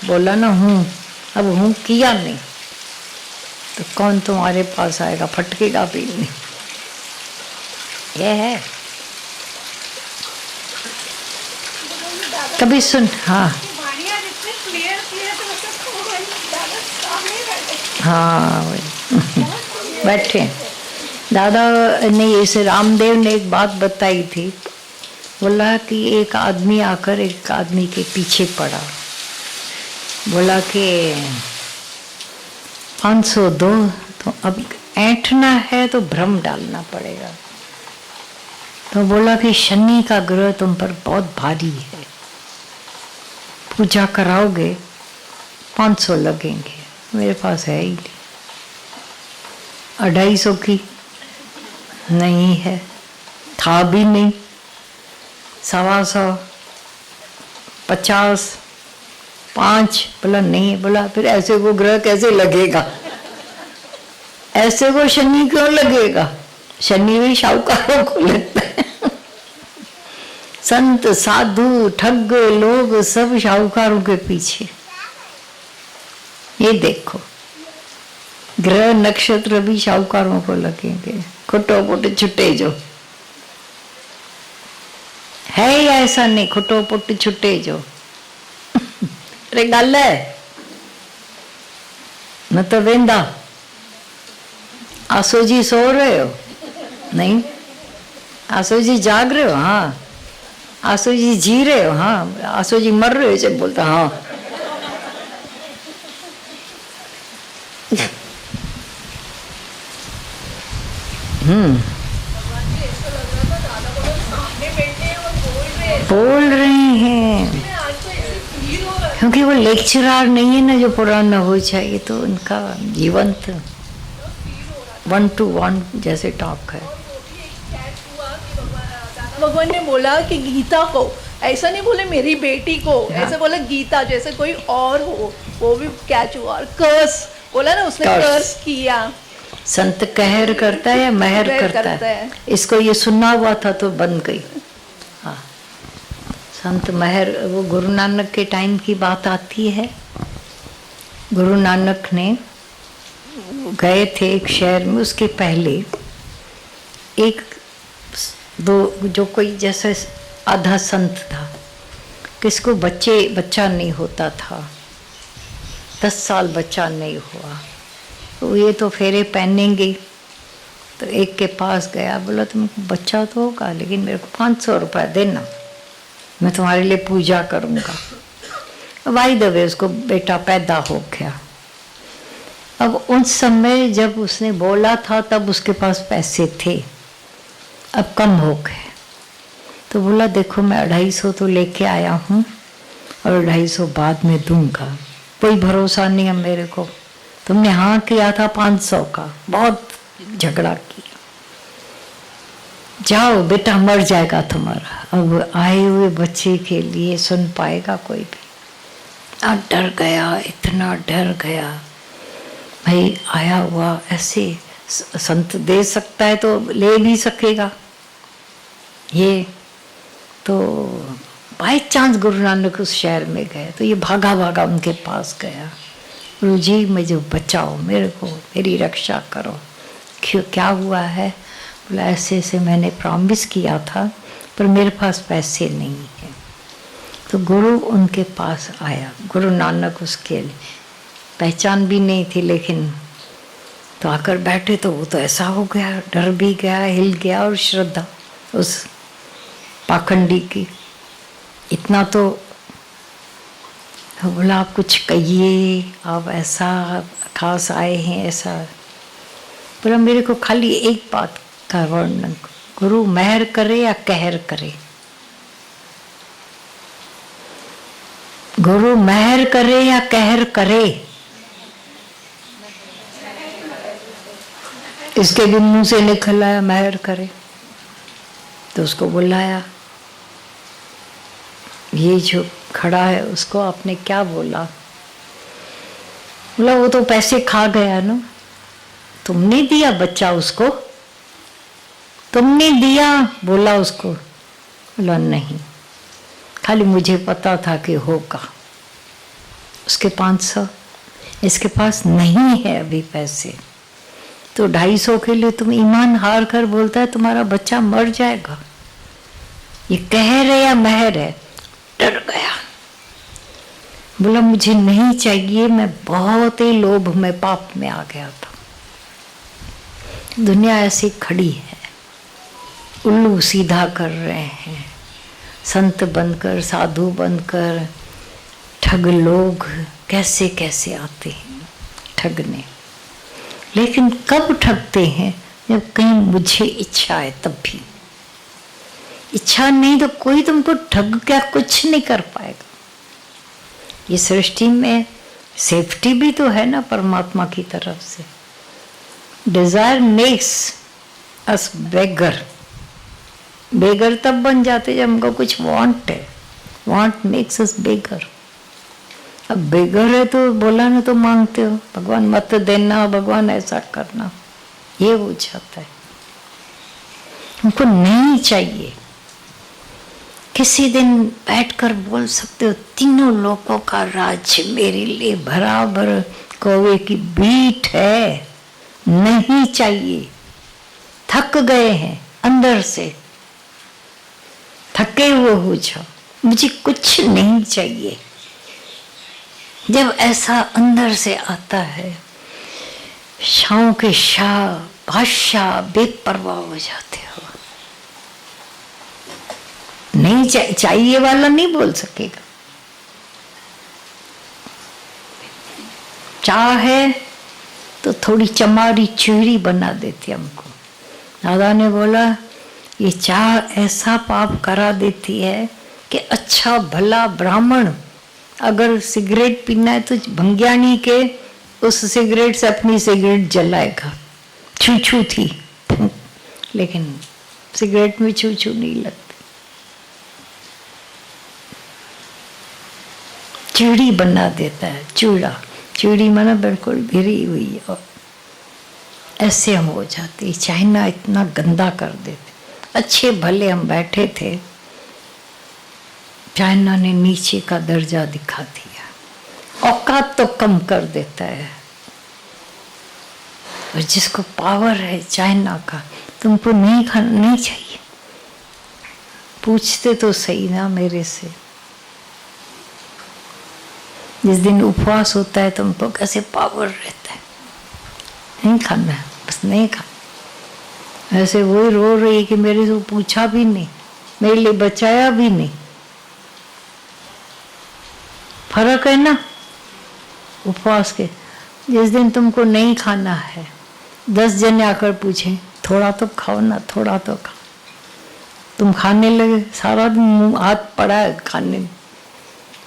S2: बोला ना अब किया नहीं तो कौन तुम्हारे पास आएगा, फटकेगा भी नहीं। ये है। कभी सुन, हाँ हाँ वही बैठे। दादा ने, इसे रामदेव ने एक बात बताई थी, बोला कि एक आदमी आकर एक आदमी के पीछे पड़ा, बोला कि 500 दो, तो अब ऐंठना है तो भ्रम डालना पड़ेगा। तो बोला कि शनि का ग्रह तुम पर बहुत भारी है, पूजा कराओगे 500 लगेंगे। मेरे पास है ही नहीं, 250 की नहीं है, था भी नहीं, 125, 50, 5, बोला नहीं। बोला फिर ऐसे को ग्रह कैसे लगेगा, ऐसे को शनि क्यों लगेगा, शनि भी शाहूकारों को लगता है। संत साधु ठग लोग सब शाहूकारों के पीछे। ये देखो, ग्रह नक्षत्र भी शाहूकारों को लगेंगे, खुटो पुट छुट्टे जो है, या ऐसा नहीं, खुटो पुट छुट्टे जो। अरे गल है न तो वेंदा। आसो जी सो रहे हो? नहीं। आसो जी जाग रहे हो? हाँ। आसो जी जी रहे हो? हाँ। आसो जी मर रहे हो? जब बोलता हाँ। बोल रहे हैं क्योंकि वो लेक्चरर नहीं है ना जो पुराना हो चाहिए, तो उनका जीवंत 1-to-1 जैसे टॉक है।
S5: भगवान ने बोला कि गीता को, ऐसा नहीं बोले मेरी बेटी को, ऐसे बोला गीता जैसे कोई और हो, वो भी कैच हुआ। और कर्स बोला ना उसने, कर्स किया।
S2: संत कहर करता है या महर करता है? इसको ये सुनना हुआ था तो बन गई। हाँ, संत महर, वो गुरु नानक के टाइम की बात आती है। गुरु नानक ने गए थे एक शहर में, उसके पहले एक दो जो कोई जैसे आधा संत था, किसको बच्चा नहीं होता था, 10 साल बच्चा नहीं हुआ, तो ये तो फेरे पहनेंगे। तो एक के पास गया, बोला तुमको बच्चा तो होगा लेकिन मेरे को 500 रुपया देना, मैं तुम्हारे लिए पूजा करूँगा। बाय द वे उसको बेटा पैदा हो गया। अब उस समय जब उसने बोला था तब उसके पास पैसे थे, अब कम हो गए। तो बोला देखो मैं 250 तो लेके आया हूँ और 250 बाद में दूंगा, कोई भरोसा नहीं है मेरे को, तुमने हाँ किया था 500 का, बहुत झगड़ा किया, जाओ बेटा मर जाएगा तुम्हारा। अब आए हुए बच्चे के लिए सुन पाएगा कोई भी? डर गया, इतना डर गया भाई। आया हुआ ऐसे संत दे सकता है तो ले भी सकेगा। ये तो बाई चांस गुरु नानक उस शहर में गए तो ये भागा भागा उनके पास गया, गुरु जी मुझे बचाओ, मेरे को मेरी रक्षा करो। क्यों, क्या हुआ है? बोला ऐसे ऐसे मैंने प्रॉमिस किया था पर मेरे पास पैसे नहीं है। तो गुरु उनके पास आया, गुरु नानक उसके लिए पहचान भी नहीं थी, लेकिन तो आकर बैठे तो वो तो ऐसा हो गया, डर भी गया, हिल गया, और श्रद्धा उस पाखंडी की इतना तो बोला आप कुछ कहिए, आप ऐसा खास आए हैं ऐसा। बोला मेरे को खाली एक बात का वर्णन, गुरु मेहर करे या कहर करे? गुरु मेहर करे या कहर करे? इसके भी मुंह से निकल आया मेहर करे। तो उसको बुलाया, ये जो खड़ा है उसको आपने क्या बोला? बोला वो तो पैसे खा गया ना। तुमने दिया बच्चा उसको? तुमने दिया? बोला उसको। बोला नहीं, खाली मुझे पता था कि होगा। उसके 500, इसके पास नहीं है अभी पैसे, तो 250 के लिए तुम ईमान हार कर बोलता है तुम्हारा बच्चा मर जाएगा। ये कहर है या महर है? डर गया, बोला मुझे नहीं चाहिए, मैं बहुत ही लोभ में पाप में आ गया था। दुनिया ऐसी खड़ी है, उल्लू सीधा कर रहे हैं, संत बनकर साधु बनकर ठग लोग कैसे कैसे आते हैं ठगने। लेकिन कब ठगते हैं? जब कहीं मुझे इच्छा है तब भी। इच्छा नहीं तो कोई तुमको ठग क्या कुछ नहीं कर पाएगा। ये सृष्टि में सेफ्टी भी तो है ना परमात्मा की तरफ से। डिजायर मेक्स अस बेगर। बेगर तब बन जाते जब हमको कुछ वांट है। वांट मेक्स अस बेगर। अब बेगर है तो बोला ना तो मांगते हो, भगवान मत देना, भगवान ऐसा करना, ये हो जाता है। हमको नहीं चाहिए। किसी दिन बैठकर बोल सकते हो तीनों लोगों का राज्य मेरे लिए बराबर कौवे की बीट है, नहीं चाहिए। थक गए हैं अंदर से, थके हुए हो जाओ, मुझे कुछ नहीं चाहिए। जब ऐसा अंदर से आता है, शाहों के शाह बादशाह बेपरवाह हो जाते हो। नहीं चाहिए वाला नहीं बोल सकेगा। चाह है तो थोड़ी चमारी चूड़ी बना देती हमको। दादा ने बोला ये चाह ऐसा पाप करा देती है कि अच्छा भला ब्राह्मण अगर सिगरेट पीना है तो भंग्यानी के उस सिगरेट से अपनी सिगरेट जलाएगा। छू छू थी, लेकिन सिगरेट में छू छू नहीं लगती। चूड़ी बना देता है, चूड़ा। चूड़ी माना बिल्कुल भिरी हुई, और ऐसे हम हो जाते। चाइना इतना गंदा कर देते। अच्छे भले हम बैठे थे, चाइना ने नीचे का दर्जा दिखा दिया। औकात तो कम कर देता है। और जिसको पावर है चाइना का, तुमको नहीं खाना नहीं चाहिए, पूछते तो सही ना मेरे से। जिस दिन उपवास होता है तुमको कैसे पावर रहता है, नहीं खाना है, बस नहीं खाना। ऐसे वही रो रही कि मेरे से पूछा भी नहीं, मेरे लिए बचाया भी नहीं। फर्क है ना उपवास के। जिस दिन तुमको नहीं खाना है, 10 जने आकर पूछे थोड़ा तो खाओ ना, थोड़ा तो खाओ, तुम खाने लगे, सारा दिन मुंह हाथ पड़ा है खाने में।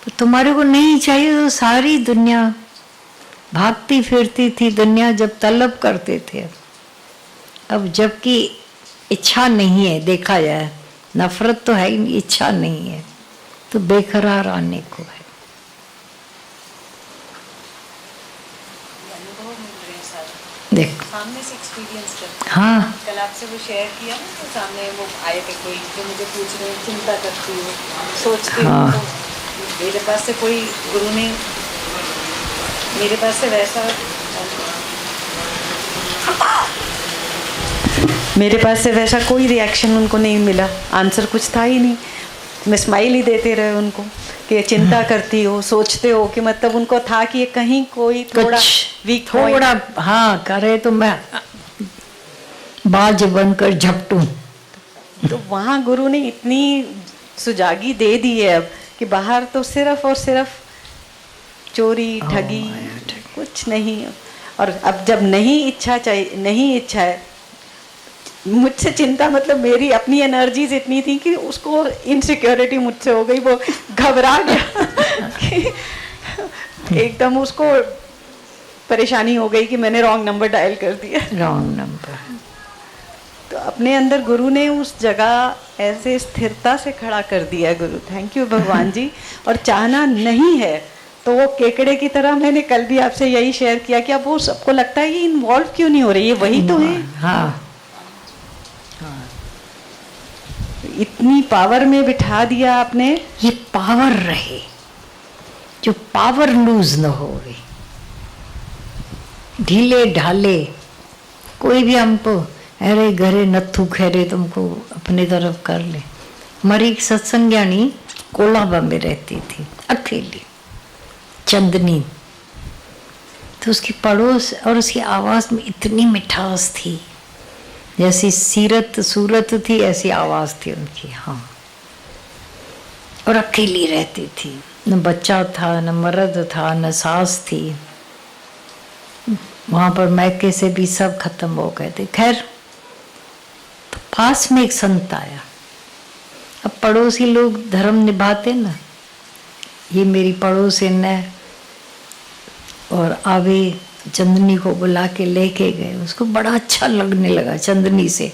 S2: तो तुम्हारे को नहीं चाहिए तो सारी दुनिया भागती फिरती थी दुनिया जब तलब करते थे। अब जबकि इच्छा नहीं है, देखा जाए नफरत तो है ही नहीं, इच्छा नहीं है, तो बेकरार आने को है। देखो
S8: सामने से एक्सपीरियंस करते।
S2: हाँ
S8: कल आपसे वो शेयर किया ना, तो सामने वो आए थे कोई जो मुझे पूछ रहे, चिंता करती हो, सोचती हो।
S2: हाँ।
S8: तो मेरे पास से कोई गुरु ने, मेरे पास से वैसा, मेरे पास से वैसा कोई रिएक्शन उनको नहीं मिला, आंसर कुछ था ही नहीं। मैं स्माइल ही देते रहे उनको कि ये चिंता करती हो, सोचते हो, कि मतलब उनको था कि ये कहीं कोई थोड़ा वीक,
S2: थोड़ा हाँ करे तो मैं बाज बनकर झपटूं।
S8: तो वहाँ गुरु ने इतनी सुजागी दे दी है अब कि बाहर तो सिर्फ और सिर्फ चोरी, ठगी, कुछ नहीं। और अब जब नहीं इच्छा चाहिए, नहीं इच्छा है, मुझसे चिंता मतलब मेरी अपनी एनर्जीज इतनी थी कि उसको इनसिक्योरिटी मुझसे हो गई, वो घबरा गया कि एकदम उसको परेशानी हो गई कि मैंने रॉन्ग नंबर डायल कर दिया।
S2: Wrong number.
S8: तो अपने अंदर गुरु ने उस जगह ऐसे स्थिरता से खड़ा कर दिया गुरु, थैंक यू भगवान जी। और चाहना नहीं है तो वो केकड़े की तरह, मैंने कल भी आपसे यही शेयर किया कि अब वो सबको लगता है ये इन्वॉल्व क्यों नहीं हो रही है, वही तो है।
S2: हाँ
S8: इतनी पावर में बिठा दिया आपने,
S2: ये पावर रहे जो पावर लूज न हो। ढीले ढाले कोई भी हमको अरे घरे नथु खेरे तुमको अपनी तरफ कर ले। हमारी एक सत्संज्ञानी कोलाबा में रहती थी अकेली, चंदनी। तो उसकी पड़ोस और उसकी आवाज़ में इतनी मिठास थी, जैसी सीरत सूरत थी ऐसी आवाज़ थी उनकी। हाँ, और अकेली रहती थी, न बच्चा था, न मर्द था, न सास थी। वहाँ पर मैके से भी सब खत्म हो गए थे। खैर, तो पास में एक संत आया। अब पड़ोसी लोग धर्म निभाते ना, ये मेरी पड़ोसिन है, और आवे चंदनी को बुला के लेके गए। उसको बड़ा अच्छा लगने लगा चंदनी से।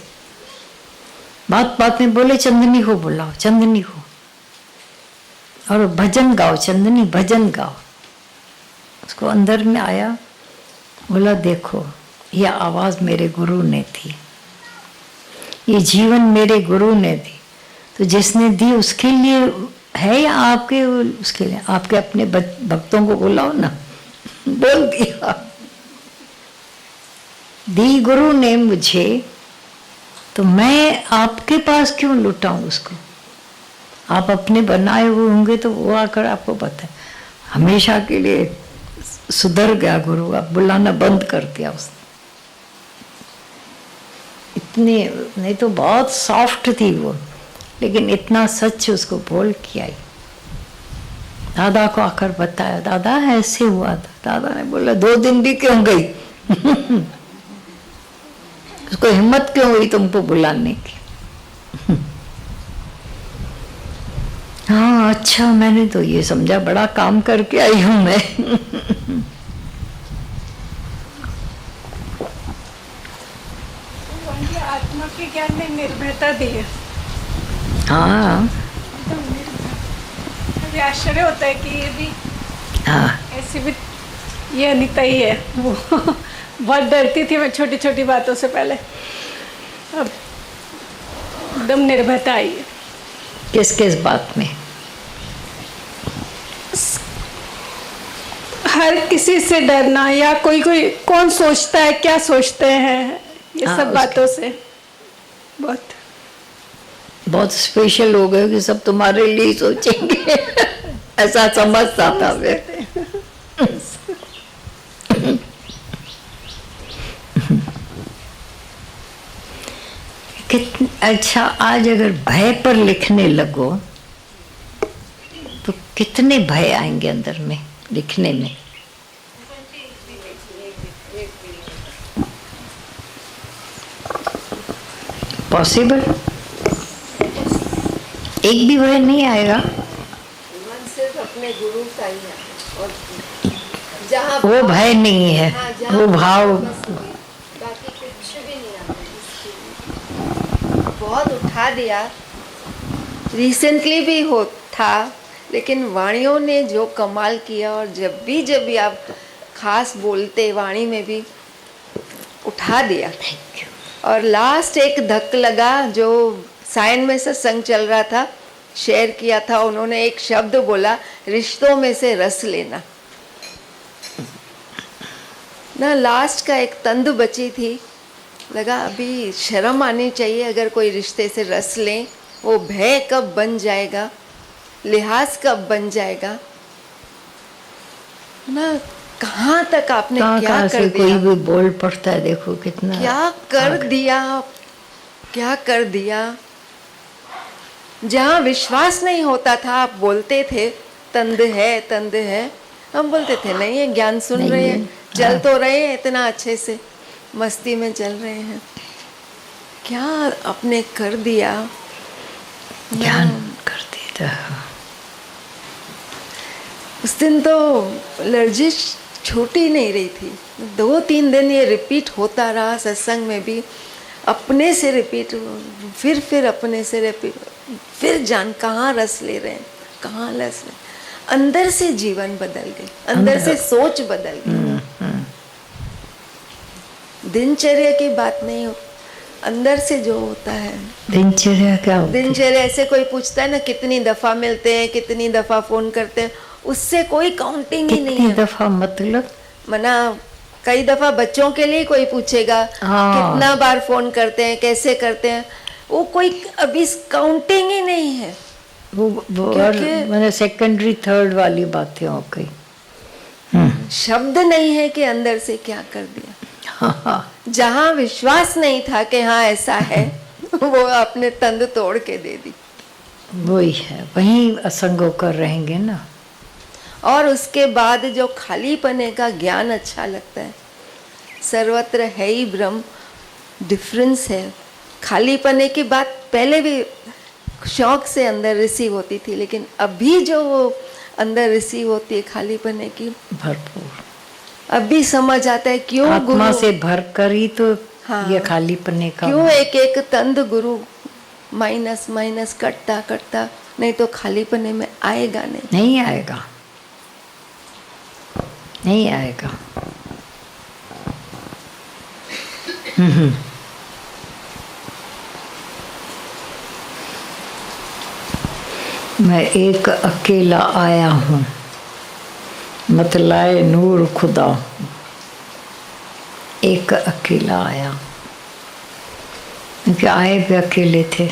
S2: बात बात में बोले चंदनी को बुलाओ, चंदनी को, और भजन गाओ, चंदनी भजन गाओ। उसको अंदर में आया, बोला देखो ये आवाज़ मेरे गुरु ने थी, ये जीवन मेरे गुरु ने दी। तो जिसने दी उसके लिए है या आपके, उसके लिए आपके अपने भक्तों को बुलाओ ना। बोल दिया, दी गुरु ने मुझे, तो मैं आपके पास क्यों लुटाऊं उसको। आप अपने बनाए हुए होंगे तो वो आकर आपको बताए। हमेशा के लिए सुधर गया गुरु, अब बुलाना बंद कर दिया उसने। इतने नहीं तो बहुत सॉफ्ट थी वो, लेकिन इतना सच उसको बोल के आई। दादा को आकर बताया, दादा ऐसे हुआ था। दादा ने बोला 2 दिन भी क्यों गई उसको हिम्मत क्यों हुई तुमको बुलाने की। हाँ अच्छा, मैंने तो ये समझा बड़ा काम करके आई हूं मैं।
S5: आत्मा के ज्ञान में निर्भयता दी है।
S2: हाँ,
S5: मुझे आश्चर्य होता है कि ये भी,
S2: हाँ,
S5: ऐसी भी ये अनिता ही है। वो बहुत डरती थी मैं छोटी छोटी बातों से पहले, अब एकदम निर्भयता आई है।
S2: किस किस बात में?
S5: हर किसी से डरना, या कोई कौन सोचता है, क्या सोचते हैं, ये सब बातों से
S2: बहुत स्पेशल हो गए कि सब तुम्हारे लिए सोचेंगे। ऐसा समझता था मैं। अच्छा, आज अगर भय पर लिखने लगो तो कितने भय आएंगे अंदर में लिखने में। पॉसिबल? एक भी भय नहीं आएगा।
S7: मन सिर्फ अपने गुरु का ही है, और जहाँ
S2: वो भय नहीं है,
S7: हाँ, जहाँ
S2: वो भाव।
S7: बाकी कुछ भी नहीं आता इसके लिए। बहुत उठा दिया, रिसेंटली भी हो था, लेकिन वाणियों ने जो कमाल किया, और जब भी आप खास बोलते वाणी में भी उठा दिया। और लास्ट एक धक लगा, जो सायन में सत्संग चल रहा था, शेयर किया था, उन्होंने एक शब्द बोला, रिश्तों में से रस लेना ना। लास्ट का एक तंद बची थी, लगा अभी शर्म आनी चाहिए अगर कोई रिश्ते से रस लें। वो भय कब बन जाएगा, लिहाज कब बन जाएगा ना। कहाँ तक आपने क्या कर
S2: से
S7: दिया,
S2: कोई भी बोल पड़ता है, देखो कितना
S7: क्या कर दिया, क्या कर दिया। जहाँ विश्वास नहीं होता था आप बोलते थे तंद है, तंद है, हम बोलते थे नहीं है, ज्ञान सुन
S2: नहीं
S7: रहे
S2: है।
S7: हैं, चल तो रहे हैं इतना अच्छे से, मस्ती में चल रहे हैं। क्या आपने कर दिया,
S2: ज्ञान कर देता है।
S7: उस दिन तो लर्जिश छूटी नहीं रही थी, 2-3 दिन ये रिपीट होता रहा सत्संग में भी, अपने से रिपीट, फिर अपने से रिपीट, फिर जान कहाँ रस ले रहे हैं, कहाँ रस ले, अंदर से जीवन बदल गई, अंदर से सोच बदल गई। दिनचर्या की बात नहीं हो, अंदर से जो होता है।
S2: दिनचर्या क्या होती है?
S7: दिनचर्या ऐसे कोई पूछता है ना कितनी दफा मिलते हैं, कितनी दफा फोन करते हैं, उससे कोई काउंटिंग ही नहीं
S2: कितनी
S7: है।
S2: दफा मतलब
S7: मना कई दफा बच्चों के लिए कोई पूछेगा कितना बार फोन करते हैं, कैसे करते हैं, वो कोई अभी काउंटिंग ही नहीं है।
S2: वो और मैंने सेकेंडरी थर्ड वाली बातें हो गई।
S7: शब्द नहीं है कि अंदर से क्या कर दिया। जहाँ विश्वास नहीं था कि हाँ ऐसा है, वो अपने तंद तोड़ के दे दी।
S2: वही है, वहीं असंग होकर रहेंगे ना।
S7: और उसके बाद जो खालीपने का ज्ञान अच्छा लगता है, सर्वत्र है ही ब्रह्म, डिफरेंस है। खालीपने की बात पहले भी शौक से अंदर रिसीव होती थी, लेकिन अभी जो वो अंदर रिसीव होती है खालीपने की,
S2: भरपूर,
S7: अभी समझ आता है क्यों
S2: आत्मा
S7: गुरु
S2: से भर कर ही तो
S7: हाँ,
S2: ये खालीपने का,
S7: क्यों एक एक तंद गुरु माइनस माइनस कटता कटता, नहीं तो खालीपने में आएगा नहीं।
S2: नहीं आएगा, नहीं आएगा। मैं एक अकेला आया हूँ, मतलाए नूर खुदा, एक अकेला आया, क्योंकि आए भी अकेले थे,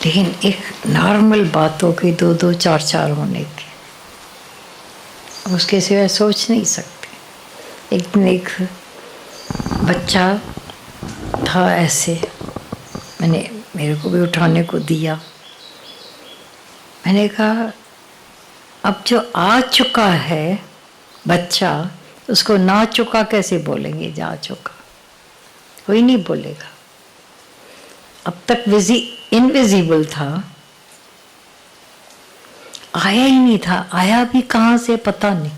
S2: लेकिन एक नॉर्मल बातों की 2-2 4-4 होने की, उसके सिवाय सोच नहीं सकते। एक दिन एक बच्चा था ऐसे, मेरे को भी उठाने को दिया। मैंने कहा अब जो आ चुका है बच्चा, उसको ना चुका कैसे बोलेंगे? जा चुका कोई नहीं बोलेगा। अब तक इनविजिबल था, आया ही नहीं था। आया भी कहाँ से पता नहीं,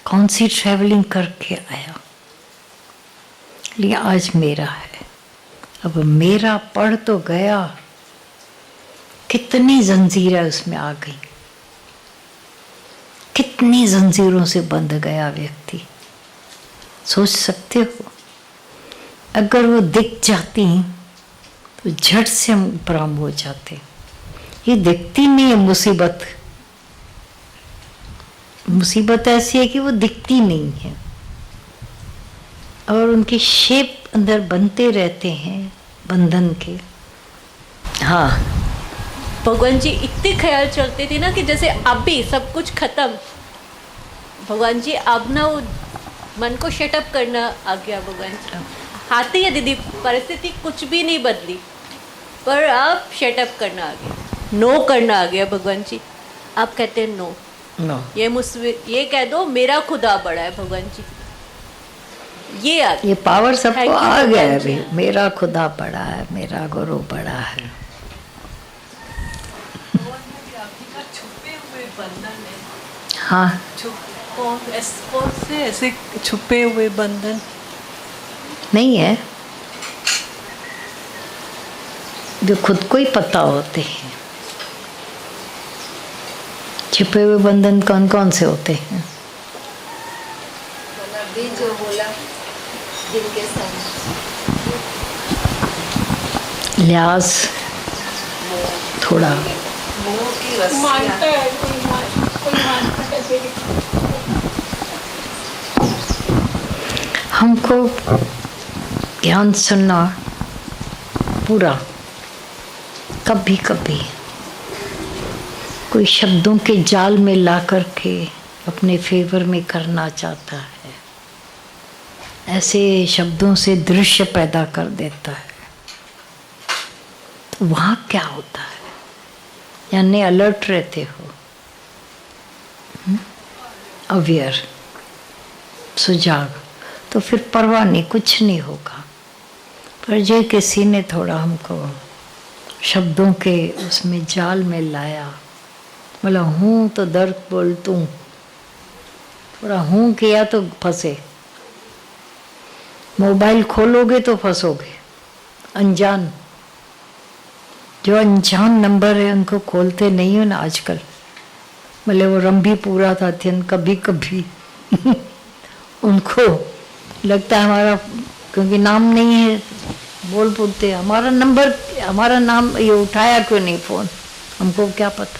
S2: कौन सी ट्रैवलिंग करके आया। लेकिन आज मेरा है, अब मेरा पढ़ तो गया, कितनी जंजीरें उसमें आ गई, कितनी जंजीरों से बंध गया व्यक्ति। सोच सकते हो, अगर वो दिख जाती तो झट से हम उपराम हो जाते। ये दिखती नहीं है मुसीबत, मुसीबत ऐसी है कि वो दिखती नहीं है, और उनके शेप अंदर बनते रहते हैं बंधन के। हाँ,
S8: भगवान जी इतने ख्याल चलते थे ना कि जैसे अब भी सब कुछ खत्म, भगवान जी अब ना वो मन को शटअप करना आ गया। भगवान जी आती है दीदी, परिस्थिति कुछ भी नहीं बदली, पर अब शटअप करना आ गया, नो करना आ गया। भगवान जी आप कहते हैं नो,
S2: नो,
S8: ये कह दो मेरा खुदा बड़ा है। भगवान जी ये आ,
S2: ये पावर सबको आ गया है
S8: भगवान
S2: अभी। मेरा खुदा बड़ा है, मेरा गुरु बड़ा है।
S8: बंधन है।
S2: हाँ,
S8: कौन से ऐसे छुपे हुए बंधन
S2: नहीं है जो खुद को ही पता होते हैं। छिपे हुए बंधन कौन कौन से होते हैं?
S7: अभी जो बोला जिनके साथ
S2: लिहाज थोड़ा
S7: मोह की रस्सियाँ।
S2: हमको ध्यान सुनना पूरा, कभी कभी कोई शब्दों के जाल में ला करके अपने फेवर में करना चाहता है, ऐसे शब्दों से दृश्य पैदा कर देता है। तो वहाँ क्या होता है? यानी अलर्ट रहते हो, अवेयर, सुजाग, तो फिर परवाह नहीं, कुछ नहीं होगा। पर जो किसी ने थोड़ा हमको शब्दों के उसमें जाल में लाया, बोला हूँ तो दर्द बोल तू, थोड़ा हूँ किया तो फंसे। मोबाइल खोलोगे तो फंसोगे। अनजान, जो अनजान नंबर है उनको खोलते नहीं हो ना आजकल। भले वो रंभी पूरा था अध्ययन कभी कभी उनको लगता है हमारा, क्योंकि नाम नहीं है, बोल बोलते हमारा नंबर, हमारा नाम, ये उठाया क्यों नहीं फ़ोन, हमको क्या पता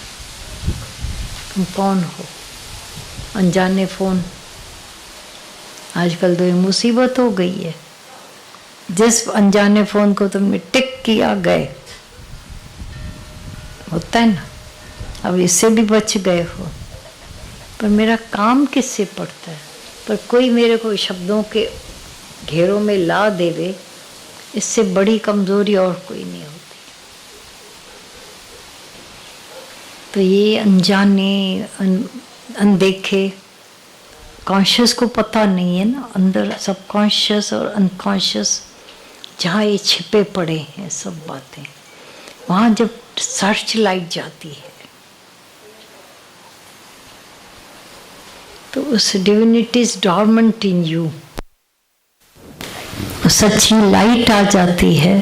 S2: तुम कौन हो। अनजाने फ़ोन, आजकल तो ये मुसीबत हो गई है। जिस अनजाने फ़ोन को तुमने टिक किया गए, होता है ना। अब इससे भी बच गए हो, पर मेरा काम किससे पड़ता है? पर कोई मेरे को शब्दों के घेरों में ला देवे, इससे बड़ी कमजोरी और कोई नहीं होती। तो ये अनजाने, अनदेखे, कॉन्शियस को पता नहीं है ना, अंदर सबकॉन्शियस और अनकॉन्शियस जहाँ ये छिपे पड़े हैं सब बातें, वहाँ जब सर्च लाइट जाती है तो उस divinity is dormant in you, सच्ची लाइट आ जाती है,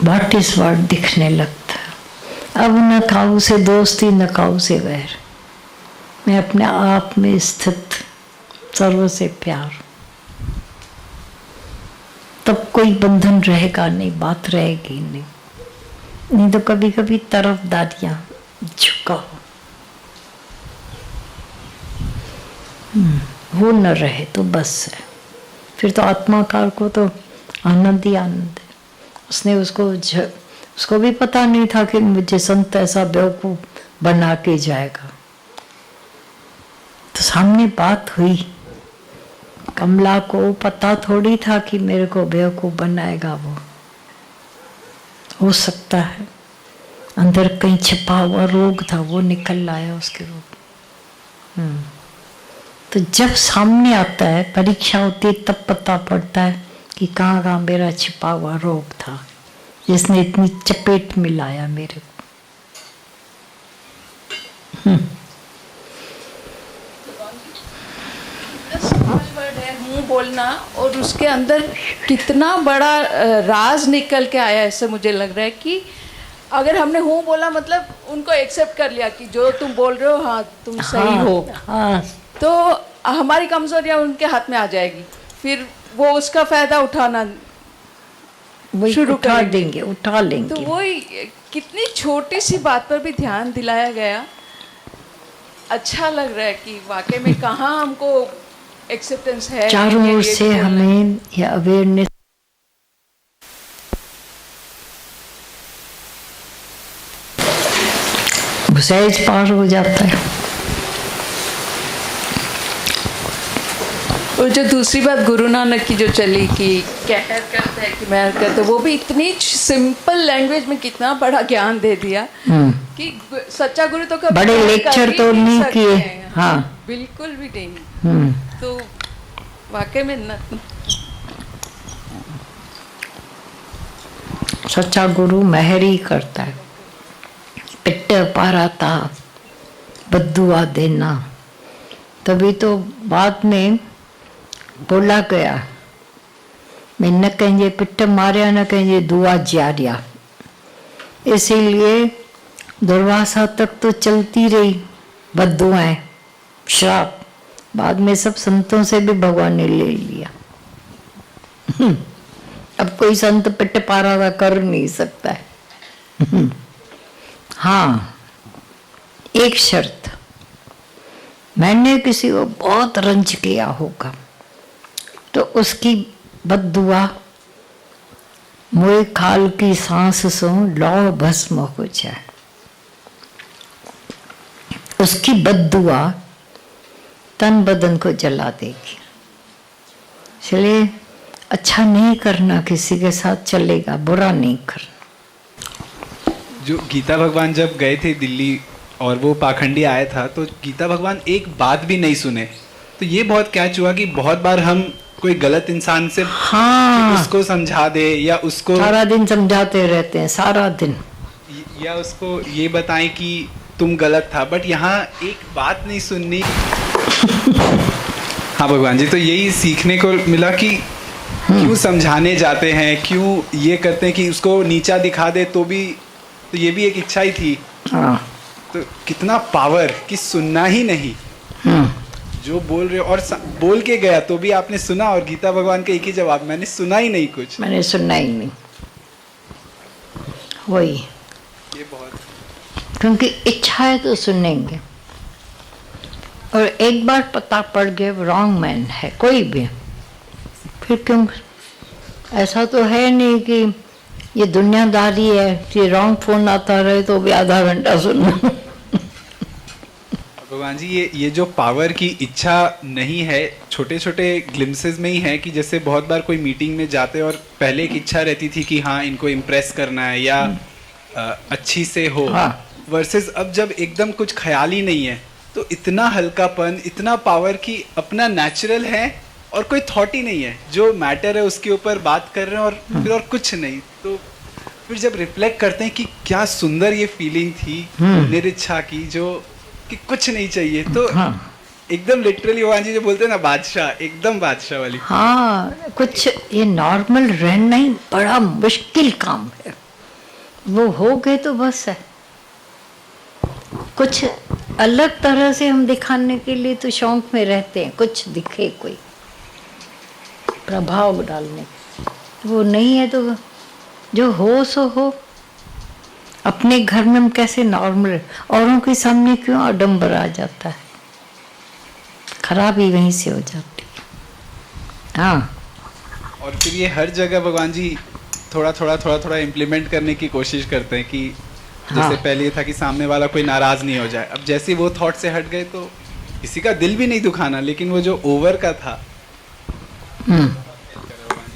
S2: व्हाट इज व्हाट दिखने लगता है। अब न काऊ से दोस्ती न काऊ से वैर, मैं अपने आप में स्थित, सर्व से प्यार। तब कोई बंधन रहेगा नहीं, बात रहेगी नहीं। नहीं तो कभी कभी तरफदारियां, झुकाव, वो न रहे तो बस है। फिर तो आत्माकार को तो आनंद ही आनंद है। उसने उसको भी पता नहीं था कि मुझे संत ऐसा बेवकूफ बना के जाएगा। तो सामने बात हुई, कमला को पता थोड़ी था कि मेरे को बेवकूफ बनाएगा। वो हो सकता है अंदर कहीं छिपा हुआ रोग था, वो निकल आया उसके रोग। तो जब सामने आता है, परीक्षा होती है, तब पता पड़ता है कि कहाँ कहाँ मेरा छिपा हुआ रोग था जिसने इतनी चपेट में लाया मेरे को।
S5: हूँ बोलना, और उसके अंदर कितना बड़ा राज निकल के आया। ऐसे मुझे लग रहा है कि अगर हमने हूँ बोला मतलब उनको एक्सेप्ट कर लिया कि जो तुम बोल रहे हो हाँ तुम सही हो, तो हमारी कमजोरियाँ उनके हाथ में आ जाएगी। फिर वो उसका फायदा उठाना शुरू
S2: उठा देंगे, उठा लेंगे।
S5: तो वही कितनी छोटी सी बात पर भी ध्यान दिलाया गया। अच्छा लग रहा है कि वाकई में कहाँ हमको एक्सेप्टेंस है।
S2: चारों ओर से हमें यह अवेयरनेस सहज पार हो जाता है।
S5: और जो दूसरी बात गुरु नानक की जो चली कि कहर करते हैं कि मैं करते, वो भी इतनी सिंपल लैंग्वेज में कितना बड़ा ज्ञान दे दिया कि सच्चा गुरु तो कभी
S2: बड़े लेक्चर तो नहीं किए। हाँ,
S5: बिल्कुल भी नहीं। तो वाकई में
S2: सच्चा गुरु मेहर ही करता है। पिट्ट पाराता बद्दुआ देना। तभी तो बाद में बोला गया, मैं न कहेंगे पिट मारिया न कहेंगे दुआ जारिया। इसीलिए दुर्वासा तक तो चलती रही बद्दुआएं, श्राप। बाद में सब संतों से भी भगवान ने ले लिया। अब कोई संत पिट पारा कर नहीं सकता है। हाँ, एक शर्त, मैंने किसी को बहुत रंज किया होगा तो उसकी बद्दुआ मुए खाल की सांस सो लौ भस्म हो जाए। उसकी बद्दुआ तन बदन को जला देगी। इसलिए अच्छा नहीं करना, किसी के साथ चलेगा, बुरा नहीं करना।
S9: जो गीता भगवान जब गए थे दिल्ली और वो पाखंडी आया था, तो गीता भगवान एक बात भी नहीं सुने। तो ये बहुत कैच हुआ कि बहुत बार हम कोई गलत इंसान से
S2: हाँ,
S9: उसको समझा दे या उसको
S2: सारा दिन समझाते रहते हैं, सारा दिन,
S9: या उसको ये बताएं कि तुम गलत था, बट यहाँ एक बात नहीं सुननी। हाँ भगवान जी, तो यही सीखने को मिला कि क्यों समझाने जाते हैं, क्यों ये करते हैं कि उसको नीचा दिखा दे, तो ये भी एक इच्छा ही थी।
S2: हाँ,
S9: तो कितना पावर कि सुनना ही नहीं, जो बोल रहे हो, और बोल के गया तो भी आपने सुना, और गीता भगवान का एक ही जवाब, मैंने सुना ही नहीं कुछ,
S2: मैंने सुनना ही नहीं। वही,
S9: ये बहुत,
S2: क्योंकि इच्छा है तो सुनेंगे। और एक बार पता पड़ गया रॉन्ग मैन है कोई भी, फिर क्यों? ऐसा तो है नहीं कि ये दुनियादारी है कि रॉन्ग फोन आता रहे तो भी आधा घंटा सुनना।
S9: भगवान जी ये जो पावर की इच्छा नहीं है, छोटे छोटे ग्लिम्सेस में ही है कि जैसे बहुत बार कोई मीटिंग में जाते और पहले एक इच्छा रहती थी कि हाँ इनको इम्प्रेस करना है या अच्छी से हो, वर्सेस अब जब एकदम कुछ ख्याल ही नहीं है तो इतना हल्कापन, इतना पावर कि अपना नेचुरल है और कोई थॉट ही नहीं है, जो मैटर है उसके ऊपर बात कर रहे हैं और फिर और कुछ नहीं। तो फिर जब रिफ्लेक्ट करते हैं कि क्या सुंदर ये फीलिंग थी निरिच्छा की, जो कि कुछ नहीं चाहिए, तो एकदम लिटरली भगवान जी जो बोलते हैं ना, बादशाह, एकदम बादशाह वाली।
S2: हाँ, कुछ ये नॉर्मल रहना ही बड़ा मुश्किल काम है, वो हो गए तो बस है। कुछ अलग तरह से हम दिखाने के लिए तो शौक में रहते हैं, कुछ दिखे, कोई प्रभाव डालने, वो नहीं है तो जो हो सो हो। अपने घर में हम कैसे नॉर्मल, औरों के सामने क्यों आडंबर आ जाता है, खराबी वहीं से हो जाती है। हाँ,
S9: और फिर ये हर जगह भगवान जी थोड़ा थोड़ा इम्प्लीमेंट करने की कोशिश करते हैं कि जैसे पहले ये था कि सामने वाला कोई नाराज नहीं हो जाए, अब जैसे वो थॉट से हट गए तो किसी का दिल भी नहीं दुखाना, लेकिन वो जो ओवर का था,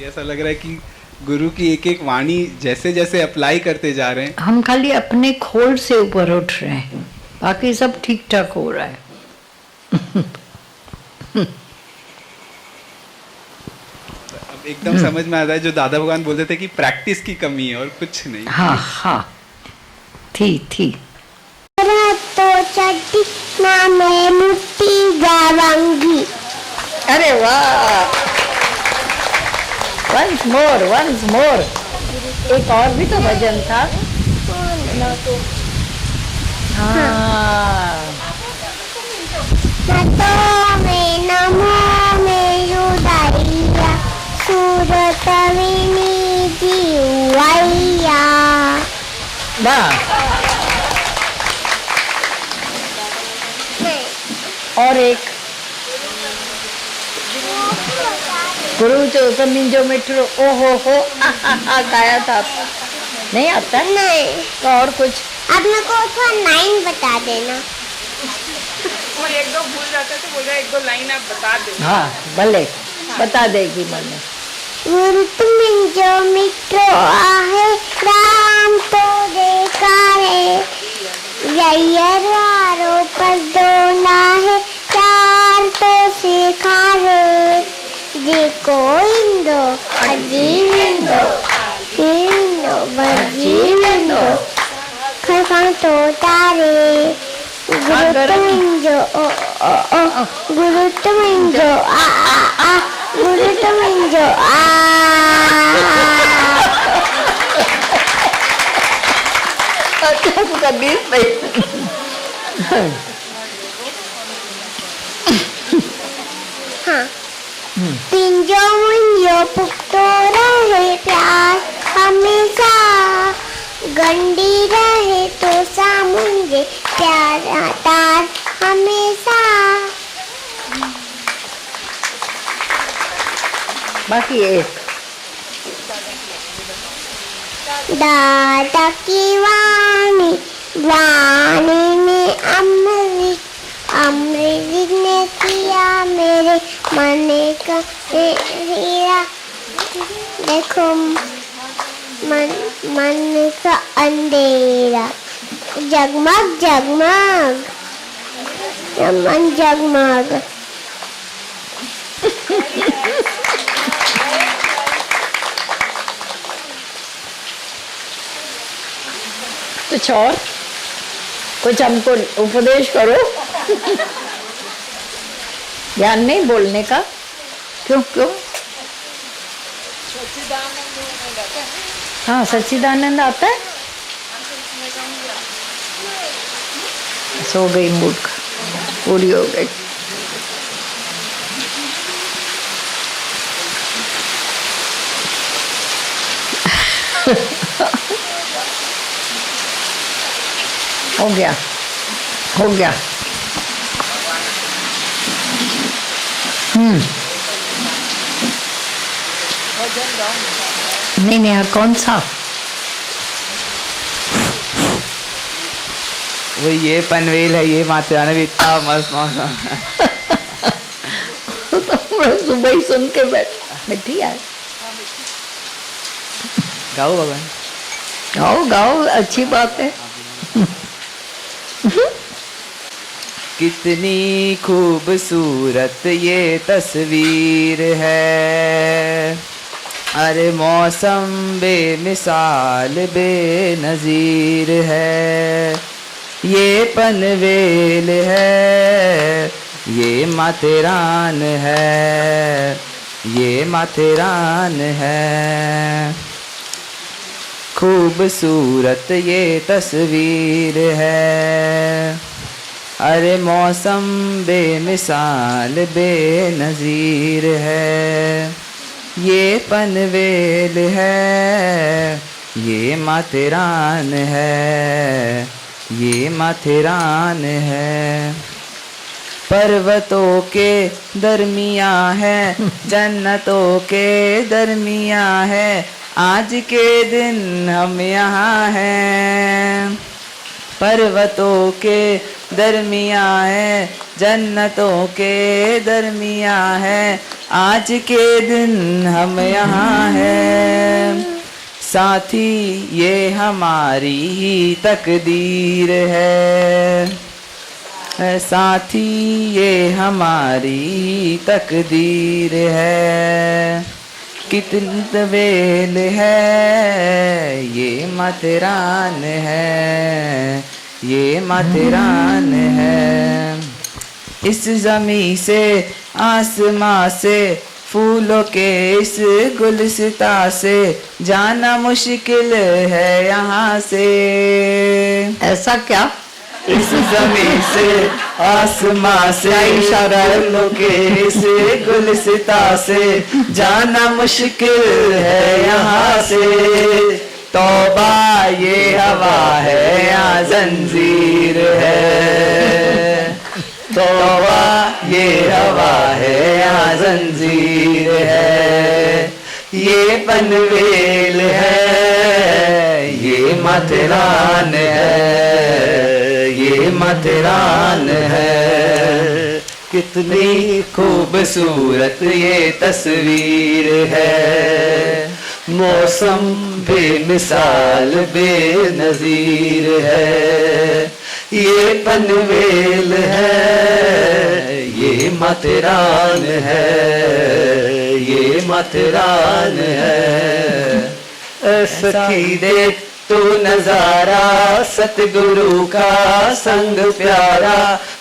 S9: ऐसा लग रहा है कि गुरु की एक एक वाणी जैसे जैसे अप्लाई करते जा रहे हैं, हम
S2: खाली अपने खोल से ऊपर उठ रहे हैं, बाकी सब ठीक ठाक हो रहा है।
S9: अब एकदम समझ में आता है जो दादा भगवान बोलते थे कि प्रैक्टिस की कमी है और कुछ नहीं।
S2: हाँ हाँ, थी
S1: तो चट्टी ना मैं मुट्ठी जावांगी।
S2: अरे वाह, वंस मोर। एक और भी तो भजन था।
S1: नमो में युदाइया सूरत विनी जीवैया।
S2: और एक गुरु जो मिठो ओ हो गाया था, नहीं आता?
S1: नहीं।
S2: तो और कुछ
S1: अब मेरे को थोड़ा लाइन बता देना।
S5: वो एक दो भूल जाते थे, बोल रहा एक दो लाइन आप बता दो।
S2: हाँ भले, बता देगी मैंने।
S1: गुरु तुम जो मिठो आहे राम तो देखा है, जयरो पदो ना है चार तो सीखा है, देखो इंदो अजीविंदो इंदो बजीविंदो खरखा तो तारे Gurutuminjo, Gurutuminjo, Gurutuminjo,
S2: अच्छा उसका बीच में
S1: हाँ पिंजो मुंजो पुख्तो रहे प्यार हमेशा गंडी रहे तो सामुंजे प्यार तार हमेशा।
S2: बाकी एक
S1: दादा की वाणी वाणी में अमृत अमृत ने किया मेरे मन का हीरा देखो मन का अंधेरा जगमग जगमग मन जगमग।
S2: कुछ और कुछ हमको उपदेश करो। ज्ञान नहीं बोलने का क्यों क्यों? हाँ सच्चिदानंद आता है। सो गई मूर्ख पूरी हो गई। हो गया हो गया। नहीं नहीं कौन सा?
S10: वो ये पनवेल है, ये माथेरान भी इतना मस्त मौसम।
S2: सुबह ही सुन के बैठी है।
S10: गाओ भगवान
S2: गाओ गाओ अच्छी बात है।
S10: कितनी खूबसूरत ये तस्वीर है, अरे मौसम बेमिसाल बेनज़ीर है। ये पनवेल है, ये माथेरान है, ये माथेरान है। खूबसूरत ये तस्वीर है, अरे मौसम बेमिसाल बेनज़ीर है। ये पनवेल है, ये माथेरान है, ये माथेरान है। पर्वतों के दरमिया है, जन्नतों के दरमिया है, आज के दिन हम यहाँ हैं। पर्वतों के दरमिया है, जन्नतों के दरमिया है, आज के दिन हम यहाँ हैं। साथी ये हमारी ही तकदीर है, साथी ये हमारी ही तकदीर है। कितनी तवेल है, ये माथेरान है, ये माथेरान है। इस ज़मीं से आसमां से, फूलों के इस गुलसिता से, जाना मुश्किल है यहाँ से।
S2: ऐसा क्या?
S10: इस ज़मीं से आसमां से, फूलों के इस गुलसिता से, जाना मुश्किल है यहाँ से। तौबा ये हवा है या जंजीर है, तौबा ये हवा है या जंजीर है। ये पनवेल है, ये माथेरान है, ये माथेरान है। कितनी खूबसूरत ये तस्वीर है, मौसम बेमिसाल बेनज़ीर है। ये पनवेल है, ये माथेरान है, ये माथेरान है। सखी देख तू नजारा सतगुरु का संग प्यारा,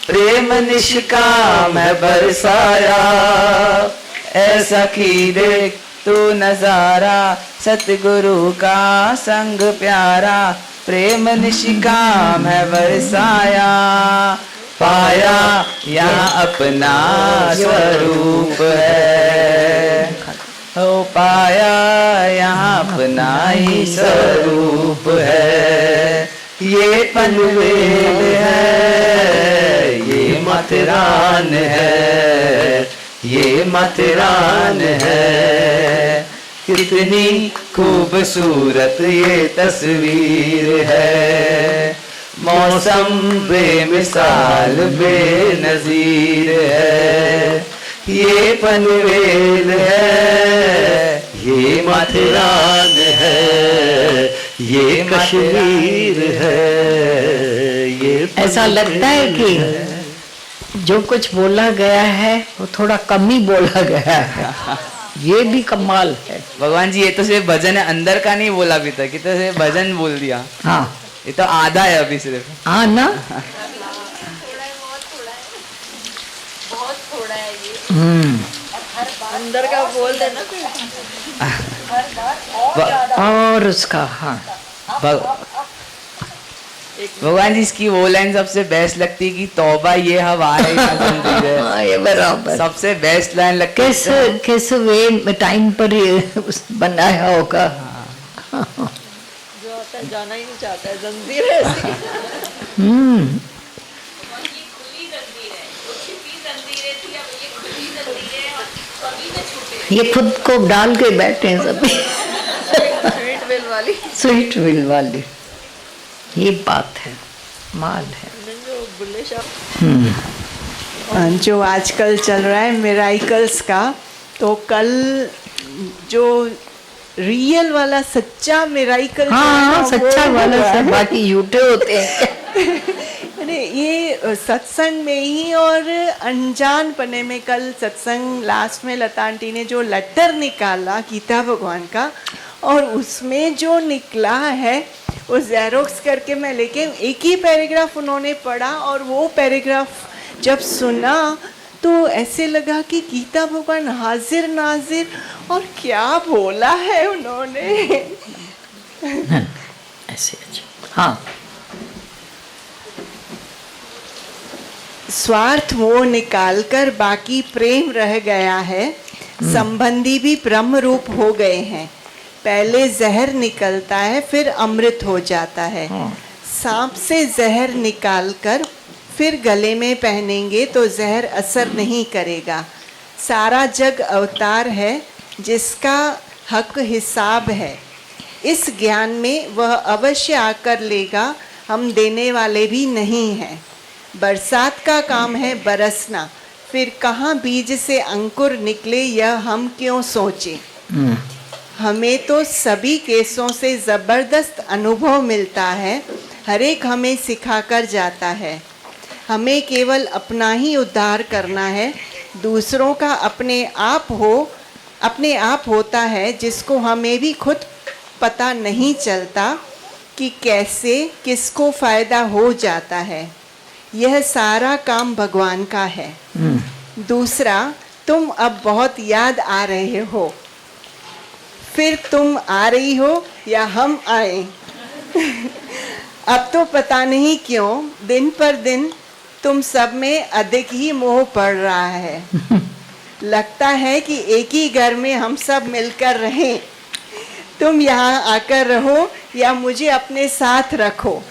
S10: प्रेम निष्काम है बरसाया। ऐसा की देख तू नजारा सतगुरु का संग प्यारा, प्रेम निष्काम है बरसाया। पाया यहाँ अपना स्वरूप है, हो पाया यहाँ अपना ही स्वरूप है। ये पनवेल है, ये माथेरान है, ये माथेरान है। कितनी खूबसूरत ये तस्वीर है, मौसम बेमिसाल बेनजीर है। ये पनवेल है, ये माथेरान है, ये कश्मीर है, ये
S2: ऐसा लगता है कि जो कुछ बोला गया है वो थोड़ा कम ही बोला गया है। ये भी कमाल है।
S10: भगवान जी ये तो सिर्फ भजन है, अंदर का नहीं बोला अभी तक, ये तो सिर्फ भजन बोल दिया।
S2: हाँ
S10: ये तो आधा है अभी सिर्फ।
S2: हाँ ना,
S6: अंदर का बोल देना
S2: और उसका हाँ
S10: भगवान जी इसकी वो लाइन सबसे बेस्ट लगती है कि तौबा ये हवा है
S2: ये बराबर
S10: सबसे बेस्ट लाइन लगती है।
S2: किस वे टाइम पर बनाया होगा।
S6: जो आता है जाना ही नहीं चाहता है, जंजीर है ऐसी।
S2: ये खुद को डाल के बैठे हैं सभी।
S6: स्वीट विल वाली,
S2: स्वीट विल वाली, ये बात है, माल है।
S6: जो बुल्ले शाह
S11: जो आजकल चल रहा है मिराइकल्स का, तो कल जो रियल वाला सच्चा मिराइकल,
S2: हाँ सच्चा वाला सब बाकी झूठे होते हैं।
S11: अरे ये सत्संग में ही और अनजान पने में, कल सत्संग लास्ट में लता आंटी ने जो लेटर निकाला गीता भगवान का, और उसमें जो निकला है वो ज़ेरोक्स करके मैं लेके, एक ही पैराग्राफ उन्होंने पढ़ा और वो पैराग्राफ जब सुना तो ऐसे लगा कि गीता भगवान हाजिर नाजिर, और क्या बोला है उन्होंने।
S2: ऐसे अच्छा हाँ।
S11: स्वार्थ वो निकाल कर बाकी प्रेम रह गया है, संबंधी भी ब्रह्म रूप हो गए हैं। पहले जहर निकलता है फिर अमृत हो जाता है। सांप से जहर निकालकर फिर गले में पहनेंगे तो जहर असर नहीं करेगा। सारा जग अवतार है जिसका हक हिसाब है। इस ज्ञान में वह अवश्य आकर लेगा, हम देने वाले भी नहीं हैं। बरसात का काम है बरसना, फिर कहाँ बीज से अंकुर निकले यह हम क्यों सोचें। हमें तो सभी केसों से ज़बरदस्त अनुभव मिलता है, हर एक हमें सिखाकर जाता है। हमें केवल अपना ही उद्धार करना है, दूसरों का अपने आप होता है, जिसको हमें भी खुद पता नहीं चलता कि कैसे किसको फ़ायदा हो जाता है। यह सारा काम भगवान का है। दूसरा, तुम अब बहुत याद आ रहे हो, फिर तुम आ रही हो या हम आए। अब तो पता नहीं क्यों दिन पर दिन तुम सब में अधिक ही मोह पड़ रहा है। लगता है कि एक ही घर में हम सब मिलकर रहें। तुम यहाँ आकर रहो या मुझे अपने साथ रखो,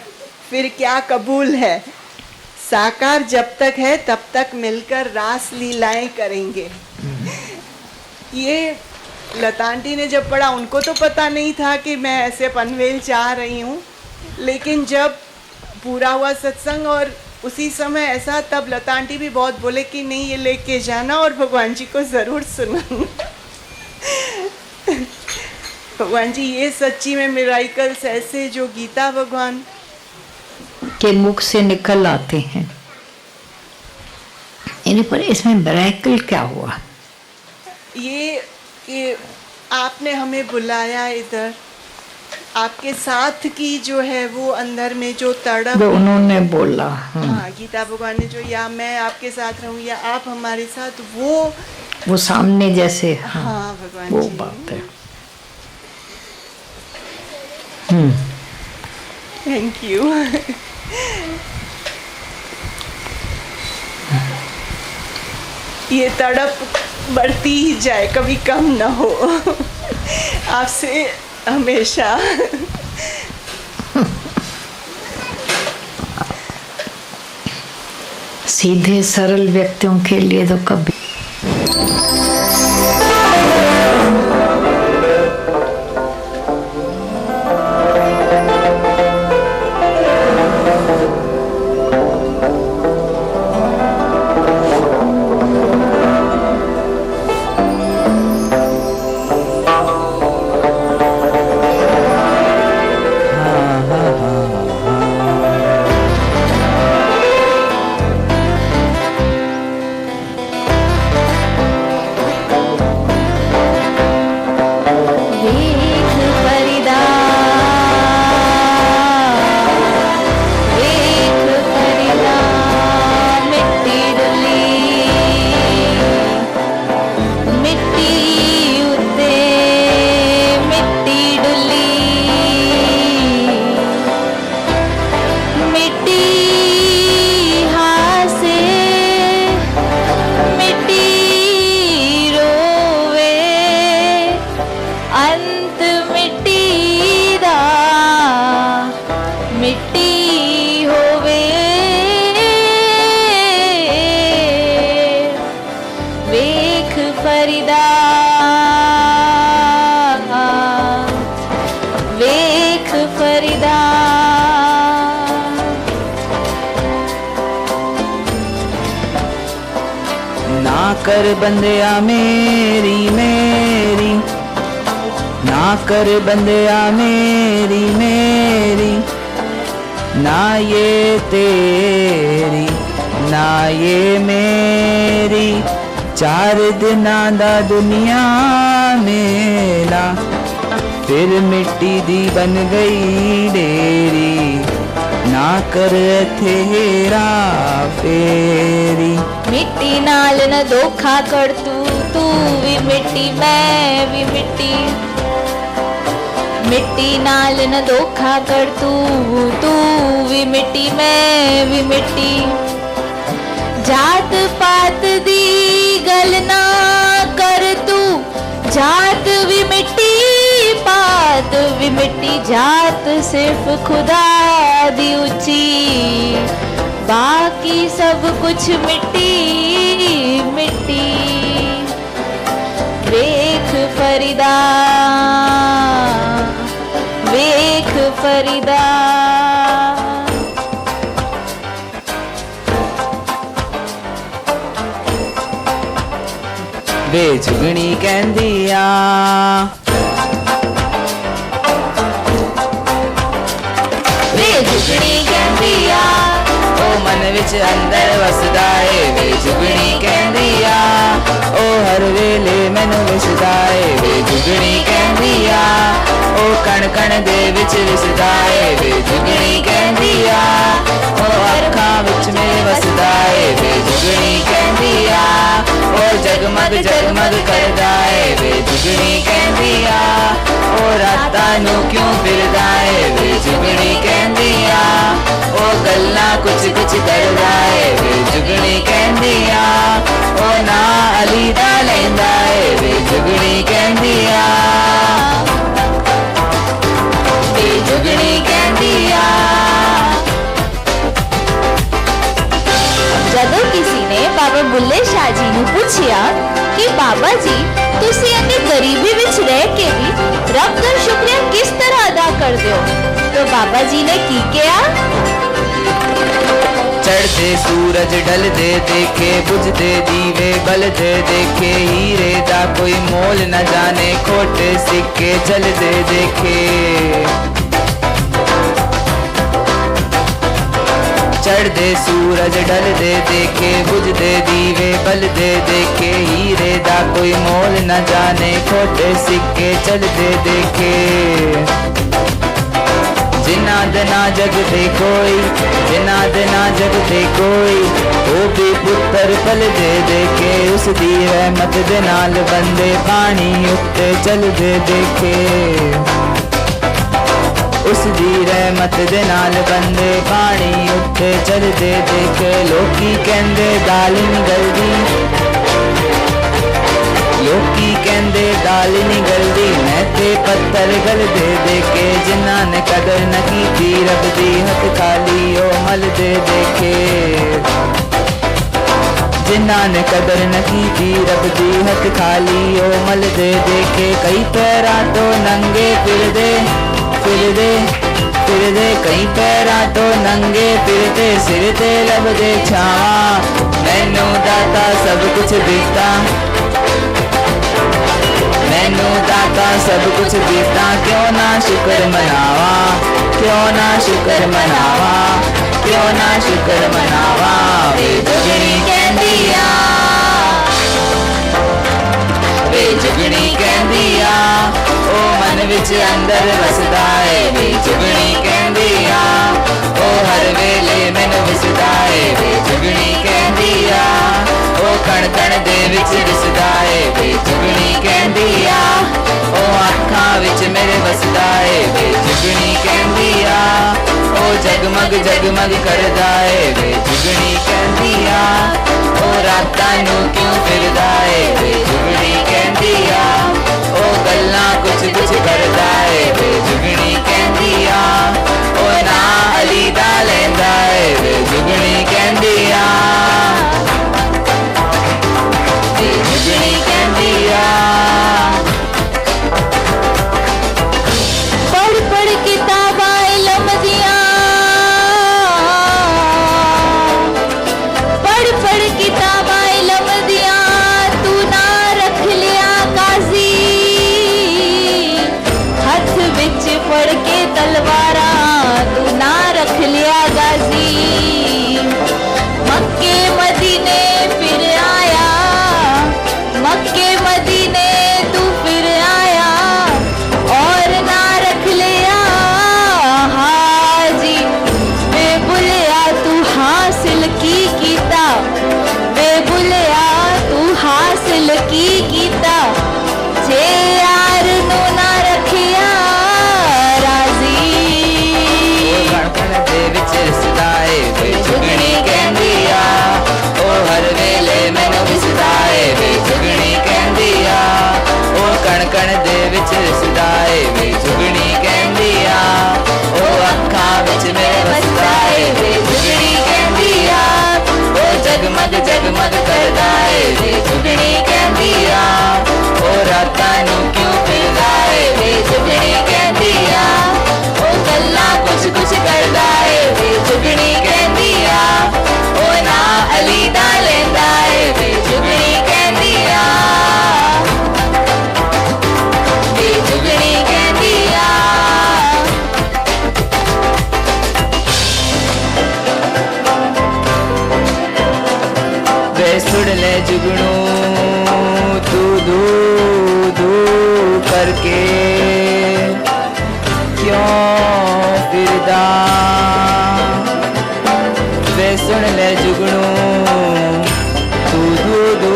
S11: फिर क्या कबूल है। साकार जब तक है तब तक मिलकर रास लीलाएं करेंगे। ये लता आंटी ने जब पढ़ा, उनको तो पता नहीं था कि मैं ऐसे पनवेल चाह रही हूँ, लेकिन जब पूरा हुआ सत्संग और उसी समय ऐसा, तब लता आंटी भी बहुत बोले कि नहीं ये लेके जाना और भगवान जी को ज़रूर सुनाना। भगवान जी ये सच्ची में मिराइकल्स ऐसे जो गीता भगवान
S2: के मुख से निकल आते हैं। इन पर इसमें मिराइकल क्या हुआ?
S11: ये आपने हमें बुलाया इधर, आपके साथ की जो है वो अंदर में जो तड़प,
S2: जो उन्होंने बोला,
S11: हाँ गीता भगवान ने जो, या मैं आपके साथ रहूं या आप हमारे साथ,
S2: वो सामने जैसे,
S11: हाँ भगवान
S2: वो
S11: जी।
S2: बात है।
S11: Thank you. ये तड़प बढ़ती ही जाए, कभी कम ना हो आपसे हमेशा।
S2: सीधे सरल व्यक्तियों के लिए तो कभी
S10: कर बंदिया मेरी मेरी, ना कर बंदिया मेरी मेरी, ना ये तेरी ना ये मेरी, चार दिना दा दुनिया मेला, फिर मिट्टी दी बन गई डेरी, ना कर थेरा फेरी।
S1: मिट्टी नाल न धोखा कर तू भी मिट्टी मैं भी मिट्टी, मिट्टी नाल न धोखा कर तू भी मिट्टी मैं भी मिट्टी, जात पात दी गल ना कर तू, जात भी मिट्टी पात भी मिट्टी, जात सिर्फ खुदा दी उची, बाकी सब कुछ मिट्टी मिट्टी। वेख फरीदा वेख फरीदा,
S10: वे झुगनी कहंदी आ,
S1: वे झुगनी कहंदी आ,
S10: ओ मन विच अंदर वसदा है, वे झुगनी कहंदी आ, ओ हर वेले मैनू विसदा है, वे झुगनी कहंदी आ, ओ कण कण दे विच विसदा है, वे झुगनी कहंदी आ, ओ अखां विच में वसदा है, वे झुगनी कहंदी आ, ओ जगमग जगमग करदा है, वे झुगनी कहंदी आ, ओ रातां नू क्यों फिरदा है, वे झुगनी कहंदी आ, ओ गल्लां कुछ कुछ करदा है, वे झुगनी कहंदी आ, ओ ना अली दा लैंदा है, वे झुगनी कहंदी आ, वे झुगनी कहंदी आ।
S1: ਜਦੋਂ ਕਿਸੇ ਨੇ ਬਾਬਾ ਬੁੱਲੇ ਸ਼ਾਹ ਜੀ ਨੂੰ ਪੁੱਛਿਆ ਕਿ ਬਾਬਾ ਜੀ ਤੁਸੀਂ ਇੰਨੀ ਗਰੀਬੀ ਵਿੱਚ ਰਹਿ ਕੇ ਵੀ ਰੱਬ ਦਾ ਸ਼ੁਕਰੀਆ ਕਿਸ ਤਰ੍ਹਾਂ ਅਦਾ ਕਰਦੇ ਹੋ, ਤਾਂ ਬਾਬਾ ਜੀ ਨੇ ਕੀ ਕਿਹਾ?
S10: चढ़ते सूरज ढलते देखे, बुझते दीवे बलते देखे, हीरे दा कोई मोल न जाने, खोटे सिक्के चलते देखे। चढ़ते सूरज ढलते देखे, बुझते दीवे बलते देखे, हीरे दा कोई मोल न जाने, खोटे सिक्के चलते देखे। जिना दना जगते कोई, जिना दना जगते कोई, ओ भी पुत्र पल दे देखे, उस दी रहमत दे नाल बंदे पानी उत्ते चल दे देखे, उस दी रहमत दे नाल बंदे पानी उत्ते चल दे देखे। लोकी कहंदे दाल नी गलदी, लोकी कहंदे दाल नी गलदी, मैं ते पत्थर गल दे देखे, जिन्हां ने कदर न कीती रब दी हथ खाली ओ मल दे देखे, जिन्हां ने कदर न कीती रब दी हथ खाली ओ मल दे देखे। कई पैरां तो नंगे फिरदे फिरदे फिरदे, कई पैरां तो नंगे फिरदे, सिर ते लभदे छावां, मैनू दाता सब कुछ दिता, मैनू दाता सब कुछ दिता, क्यों ना शुक्र मनावा, क्यों ना शुक्र मनावा, क्यों ना शुक्र मनावा। वे जुगनी कहंदिया, वे जुगनी कहंदिया, ओ मन विच अंदर वसदा है, वे जुगनी कहंदिया, ओ हर वेले मैनू विसदा है, वे जुगनी कहंदिया, ओ कण कण दे विच दिसदा है, वे जुगनी कहंदिया, ओ अखां विच मेरे वसदा है, वे जुगनी कहंदिया, ओ जगमग जगमग करदा है, वे जुगनी कहंदिया, ओ रातां नूं क्यों फिरदा है, वे जुगनी कहंदिया, ओ गल्लां कुछ कुछ करदा है, वे जुगनी कहंदिया, ओ ना अली दा लैंदा है, वे जुगनी कहंदिया, वे जुगनी कहंदिया। पढ़ पढ़ किताबां इल्म दियां, पढ़ पढ़ किताबां इल्म दियां, तू ना रख लिया काजी, हथ विच फड़ के तलवारा, तू ना रख लिया गाजी, मक्के मदीने फिर आया, मक्के मदीने तू फिर आया, और ना रख लिया हाजी, बेबुलिया तू हासिल की कीता, बेबुलिया तू हासिल की कीता, जे यार नू ना रखिया राजी, कण कण दे विच रिसदा है, वे जुगनी कहंदिया, ओ हर वेले मैनू विसदा है, वे जुगनी कहंदिया, ओ कण कण दे विच रिसदा है, वे जुगनी कहंदिया, ओ अखां विच मेरे वसदा है, वे जुगनी कहंदिया, ओ जगमग जगमग करदा है, वे जुगनी कहंदिया, ओ रातां नूं क्यों फिरदा है, वे जुगनी कहंदिया, ओ गल्लां कुछ कुछ करदा है, वे जुगनी कहंदिया, ओ ना अली दा लैंदा है, वे जुगनी कहंदिया, वे जुगनी कहंदिया। वे सुन ले जुगनू तू दू दू करके, क्यों फिरदा, वे सुन ले जुगनू तू दू दू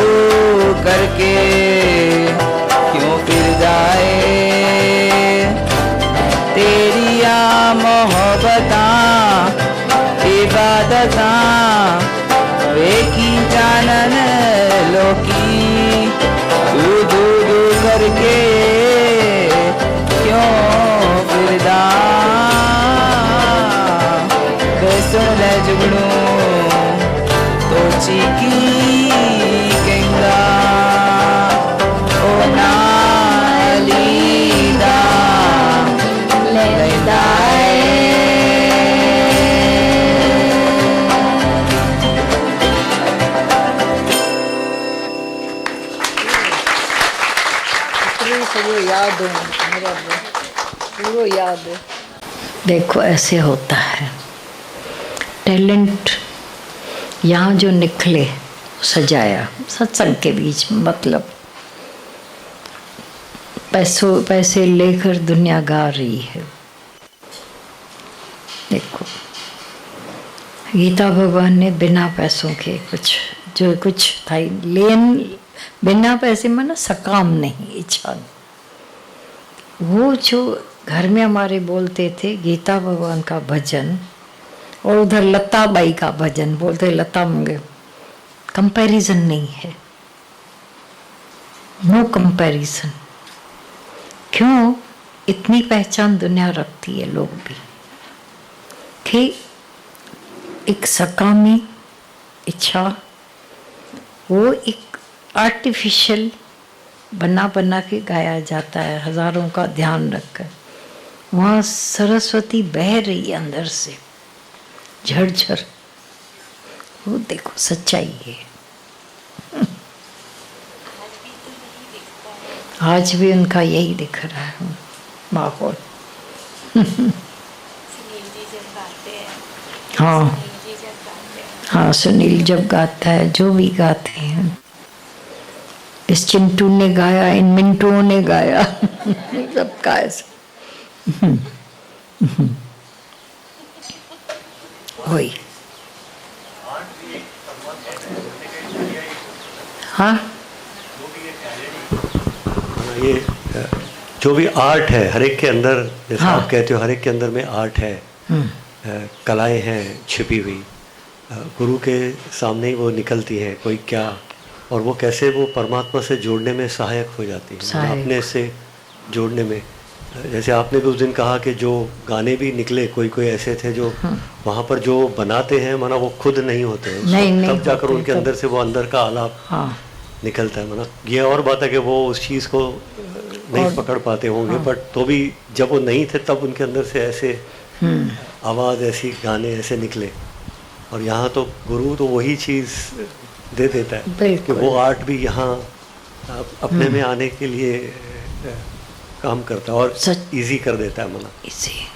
S10: करके, क्यों फिरदा है, तेरिया मोहब्बतां इबादतां वेखी जानन लोकी, दू दू दू करके क्यों फिरदा, वे सुन ले जुगनू तो चीकी कहंदा, ओ ना अली दा लैंदा है।
S2: याद हो, मेरा पूरा याद है। देखो ऐसे होता है, टैलेंट यहाँ जो निकले सजाया सत्संग के बीच, मतलब पैसे लेकर दुनिया गा रही है, देखो गीता भगवान ने बिना पैसों के कुछ था लेन, बिना पैसे माना सकाम नहीं, इच्छा नहीं। वो जो घर में हमारे बोलते थे गीता भगवान का भजन, और उधर लता बाई का भजन बोलते, लता मंगे, कंपैरिजन नहीं है, नो कंपैरिजन। क्यों इतनी पहचान दुनिया रखती है लोग भी कि एक सकामी इच्छा, वो एक आर्टिफिशियल बना के गाया जाता है हजारों का ध्यान रखकर। वहाँ सरस्वती बह रही है अंदर से झरझर, वो देखो सच्चाई है। आज भी उनका यही दिख रहा है माहौल। हाँ हाँ, सुनील जब गाता है, जो भी गाते हैं, इस चिंटू ने गाया, इन मिंटुओं ने गाया, सबका ऐसा वही। हाँ,
S12: ये जो भी आर्ट है हर एक के अंदर, जैसे आप कहते हो हर एक के अंदर में आर्ट है, कलाएं हैं छिपी हुई, गुरु के सामने ही वो निकलती है, कोई क्या, और वो कैसे वो परमात्मा से जोड़ने में सहायक हो जाती है, अपने से जोड़ने में। जैसे आपने भी उस दिन कहा कि जो गाने भी निकले, कोई ऐसे थे जो वहाँ पर जो बनाते हैं, माना वो खुद नहीं होते हैं, तब जाकर उनके अंदर से वो अंदर का आलाप निकलता है। माना ये और बात है कि वो उस चीज़ को नहीं पकड़ पाते होंगे, बट तो भी जब वो नहीं थे तब उनके अंदर से ऐसे आवाज़, ऐसी गाने ऐसे निकले। और यहाँ तो गुरु तो वही चीज़ दे देता है कि वो आर्ट भी यहाँ अपने में आने के लिए काम करता है और इजी कर देता है। मना
S2: इजी।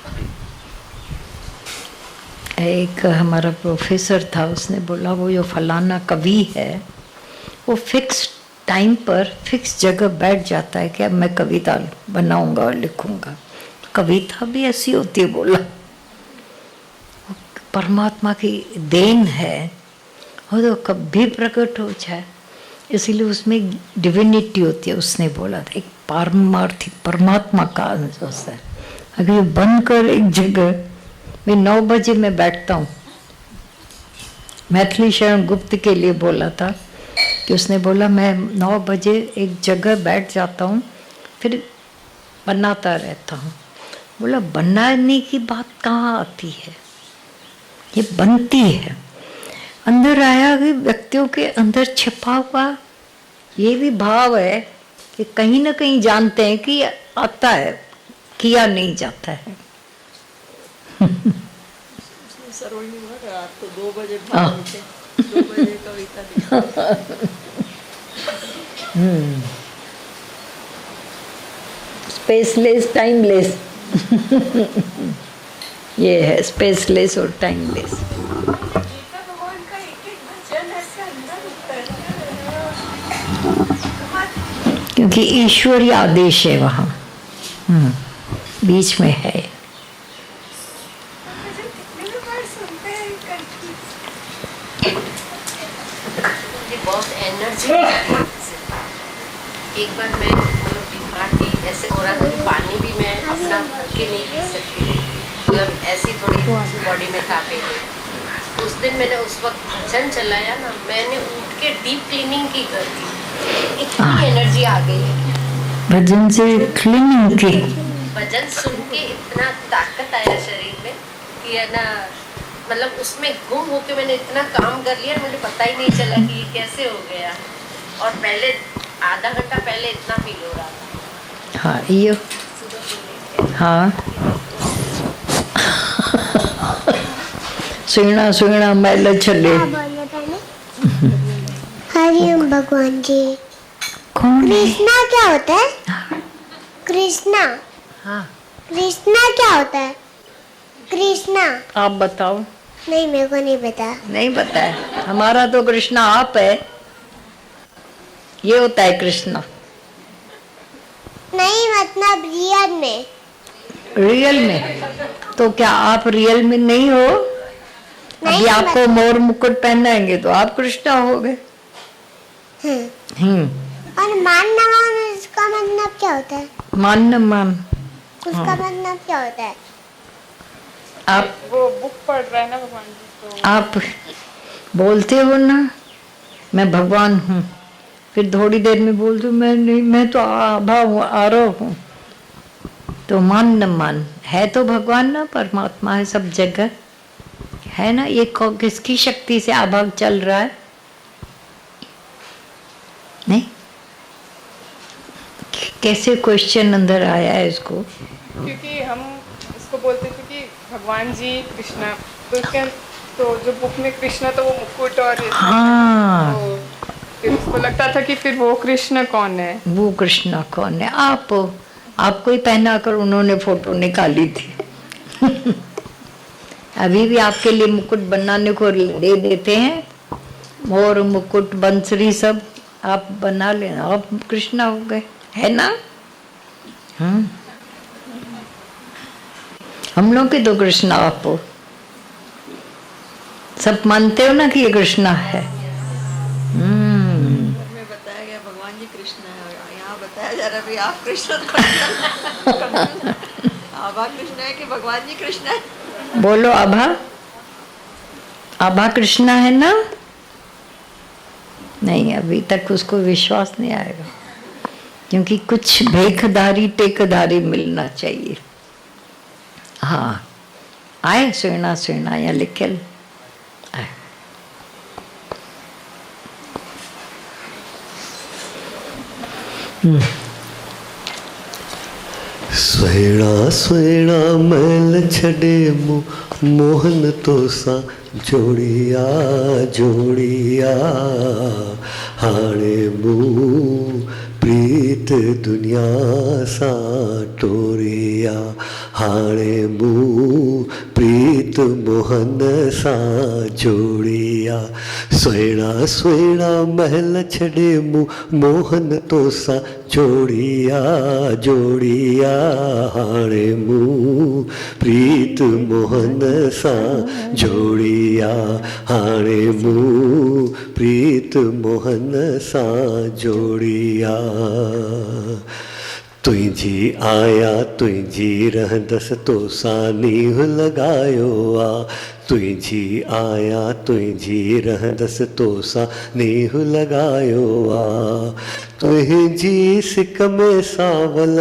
S2: एक हमारा प्रोफेसर था, उसने बोला वो जो फलाना कवि है वो फिक्स टाइम पर फिक्स जगह बैठ जाता है कि अब मैं कविता बनाऊंगा और लिखूंगा। कविता भी ऐसी होती है, बोला परमात्मा की देन है, वो तो कभी प्रकट हो जाए, इसीलिए उसमें डिविनिटी होती है। उसने बोला था एक पारमार्थिक परमात्मा का अंश होता है। अगर बंद कर एक जगह, मैं 9 बजे मैं बैठता हूँ, मैथिली शरण गुप्त के लिए बोला था कि उसने बोला मैं 9 बजे एक जगह बैठ जाता हूँ, फिर बनाता रहता हूँ। बोला बनाने की बात कहाँ आती है, ये बनती है। अंदर आया कि व्यक्तियों के अंदर छिपा हुआ ये भी भाव है कि कहीं ना कहीं जानते हैं कि आता है, किया नहीं जाता है।
S6: रात को 2 बजे 2 बजे कविता
S2: स्पेसलेस टाइमलेस ये है, स्पेसलेस और टाइमलेस। क्योंकि ईश्वरीय आदेश है वहाँ, बीच में है।
S13: बहुत एनर्जी। एक बार मैं बीमार थी, ऐसे हो रहा था कि पानी भी मैं अपना भर के नहीं पी सकती, मतलब ऐसी थोड़ी बॉडी में था पे। उस दिन मैंने उस वक्त भजन चलाया ना, मैंने उठ के डीप क्लीनिंग की घर की, इतनी एनर्जी आ गई
S2: भजन से क्लीनिंग की।
S13: भजन सुन के इतना ताकत आया शरीर में कि है ना, मतलब उसमें गुम होके मैंने इतना काम कर लिया, मुझे पता ही नहीं चला कि ये कैसे हो गया। और पहले आधा घंटा पहले इतना फील हो रहा था।
S2: हाँ ये हाँ सुना मैल चले।
S1: हरिओम भगवान जी। कृष्णा क्या होता है? कृष्णा,
S2: हाँ
S1: कृष्णा क्या होता है? कृष्णा
S2: आप बताओ।
S1: नहीं, मेरे को नहीं पता।
S2: नहीं पता है? हमारा तो कृष्णा आप है, ये होता है कृष्णा।
S1: नहीं, मतलब रियल में।
S2: रियल में तो क्या आप रियल में नहीं हो? अभी आपको मोर मुकुट पहनाएंगे तो आप कृष्णा हो गए।
S1: और मान न मान इसका मतलब क्या होता है?
S2: मान न मान
S1: उसका मतलब क्या होता है?
S2: आप
S5: वो बुक पढ़ रहा है ना भगवान जी, तो
S2: आप बोलते हो ना मैं भगवान हूँ, फिर थोड़ी देर में बोल दो मैं नहीं, मैं तो आभा हूँ, आरव हूँ, तो मान न मान है तो भगवान ना, परमात्मा है सब जगह है ना। ये किसकी शक्ति से आभाव चल रहा है? नहीं, कैसे क्वेश्चन अंदर आया है इसको?
S5: क्योंकि हम इसको बोलते थे कि भगवान जी कृष्णा, तो उसके तो जो बुक में कृष्णा तो वो मुकुट और
S2: हाँ,
S5: तो फिर उसको लगता था कि फिर वो कृष्ण कौन है?
S2: वो कृष्णा कौन है? आपको ही पहना कर उन्होंने फोटो निकाली थी। अभी भी आपके लिए मुकुट बनाने को दे देते हैं, मोर मुकुट बंसरी सब आप बना लेना, आप कृष्णा हो गए, है ना। हम लोग के तो कृष्णा आप हो, सब मानते हो ना कि ये कृष्णा है।
S6: में बताया गया भगवान जी कृष्ण है, यहाँ बताया जा रहा है आप कृष्ण। आभा कृष्ण है कि भगवान जी कृष्ण है?
S2: बोलो आभा कृष्णा है ना? नहीं, अभी तक उसको विश्वास नहीं आएगा, क्योंकि कुछ भेखदारी टेकदारी मिलना चाहिए। हाँ, आए सुना या लिखल आए।
S12: सुहिणा सुहिणा महल छॾे मोहन तो सा जोड़िया जोड़िया हाणे मूं प्रीत दुनिया सा टोरिया हाणे मूं प्रीत मोहन सा जोड़िया सुहिणा सुहिणा महल छॾे मोहन तो सा जोड़िया जोड़िया हाणे मूं प्रीत मोहन सा जोड़िया हाणे मूं प्रीत मोहन सा जोड़िया तुझी आया तुझी रहंदसि तो नीह लगायो आ तुझी आया तुझी रहंदसि तो नीह लगायो आ तुझी सिक में सावल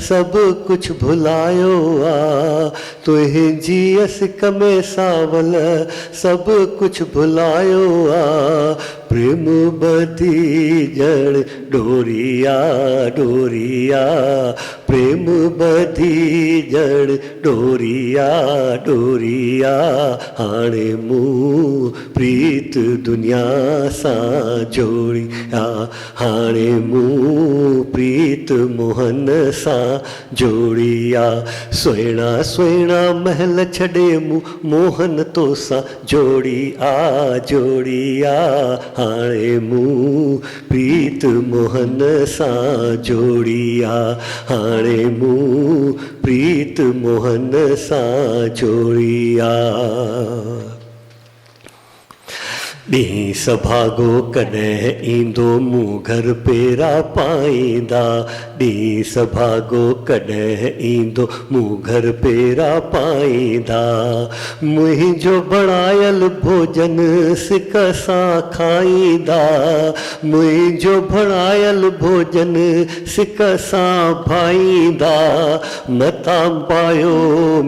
S12: सब कुछ भुलायो आ तुझी सिक में सावल सब कुछ भुलायो आ प्रेम बधी जड़ डोरिया डोरिया प्रेम बधी जड़ डोरिया डोरिया हाणे मूं प्रीत दुनिया सा जोड़िया हाणे मूं प्रीत मोहन सा जोड़िया सुहिणा सुहिणा महल छॾे मोहन तो सा जोड़िया जोड़िया हाणे मूं प्रीत मोहन सा जोड़िया हाणे मूं प्रीत मोहन सा जोड़िया ॾींहुं सभागो कॾहिं ईंदो मूं घर पेरा पाईंदा ॾींहुं सभागो कॾहिं ईंदो मूं घर पेरा पाईंदा मुंहिंजो बणायल भोजन सिक सां खाईंदा मुंहिंजो बणायल भोजन सिक सां भाईंदा मता पायो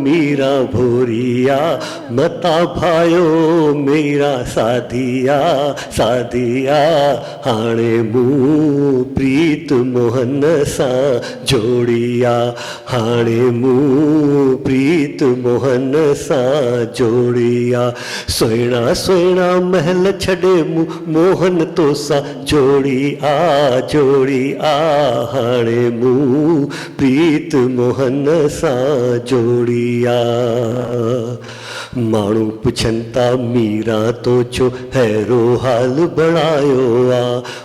S12: मीरा भोरिया मता भायो मीरा साधी साधिया हाणे मूं प्रीत मोहन सा जोड़िया हाणे मूं प्रीत मोहन सा जोड़िया सुहिणा सुहिणा महल छॾे मोहन तो सा जोड़िया जोड़िया हाणे मूं प्रीत मोहन सा जोड़िया माण्हू पुछनि था मीरा तो छो हैरो हाल बणायो आ।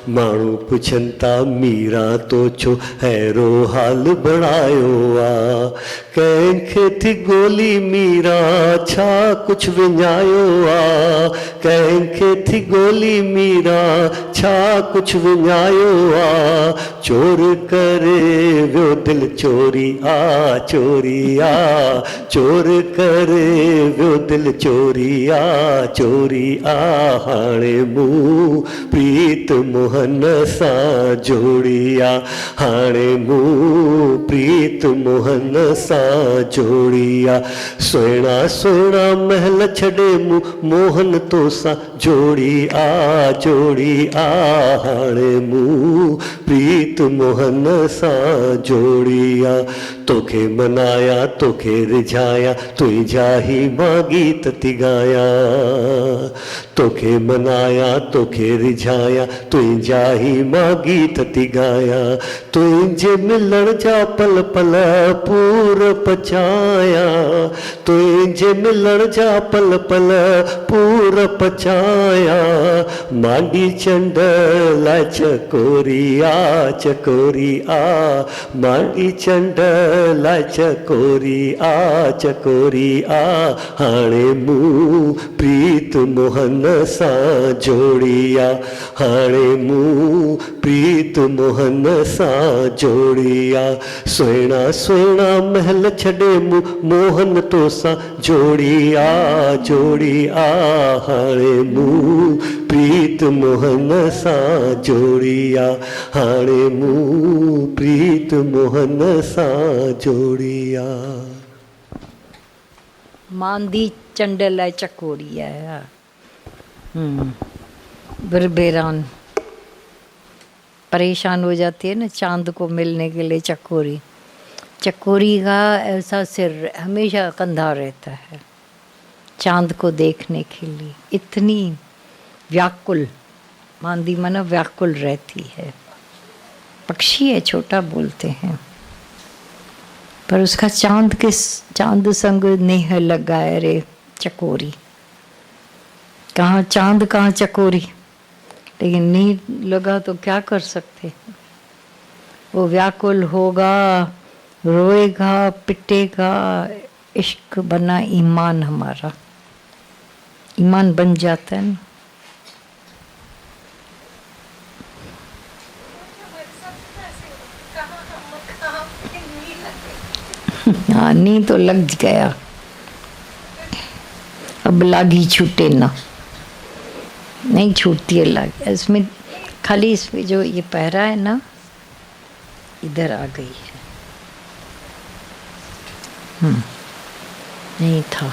S12: माण्हू पुछनि था मीरा तो छो हैरो हाल बणायो आ। कंहिंखे थी गोली मीरा छा कुझु विञायो आ। कंहिंखे थी गोली मीरा छा कुझु विञायो आ। चोर करे वियो दिल चोरी आ चोरी आ। चोर करे वियो दिल चोरी आ चोरी आ। हाणे मूं प्रीत मोहन सां जोड़ी आ। हाणे मूं प्रीत मोहन सां जोड़ी आ। सुहिणा सुहिणा महल छॾे मूं मोहन तो सां जोड़ी आ जोड़ी आ। हाणे मूं प्रीत मोहन सां जोड़ी आ। तोखे मनाया तोखे रिझाया तुंहिंजा ही मां गीत थी गाया। तोखे मनाया तोखे रिझाया तुंहिंजा ही मां गीत थी गाया। तुंहिंजे मिलण जा पल पल पूर पचाया। तुंहिंजे मिलण जा पल पल पूर पचाया। मांडी चंड लाइ चकोरी आ चकोरी आ। मांडी चंड लाइ चकोरी आ चकोरी आ। हाणे मूं प्रीत मोहन सां जोड़ी आ। हाणे मूं प्रीत मोहन सां जोड़ी आ। सुहिणा सुहिणा महल छॾे मूं मोहन तो सां जोड़ी आ जोड़ी आ। हाणे मूं प्रीत मोहन सां जोड़ी आ। हाणे मूं प्रीत मोहन सां जोड़ी आ।
S2: मांदी चंड लाइ चकोरी है। बिरबेरान परेशान हो जाती है ना चांद को मिलने के लिए। चकोरी चकोरी का ऐसा सिर हमेशा कंधा रहता है चांद को देखने के लिए। इतनी व्याकुल मांदी माना व्याकुल रहती है। पक्षी है छोटा बोलते हैं पर उसका चांद संग नेह लगाए रे चकोरी। कहाँ चांद कहाँ चकोरी। लेकिन नहीं लगा तो क्या कर सकते। वो व्याकुल होगा रोएगा पिटेगा। इश्क बना ईमान हमारा। ईमान बन जाता है ना। हाँ नी तो लग गया अब लागी छूटे ना। नहीं छूटती है लागी। इसमें खाली इसमें जो ये पहरा है ना इधर आ गई है। नहीं था।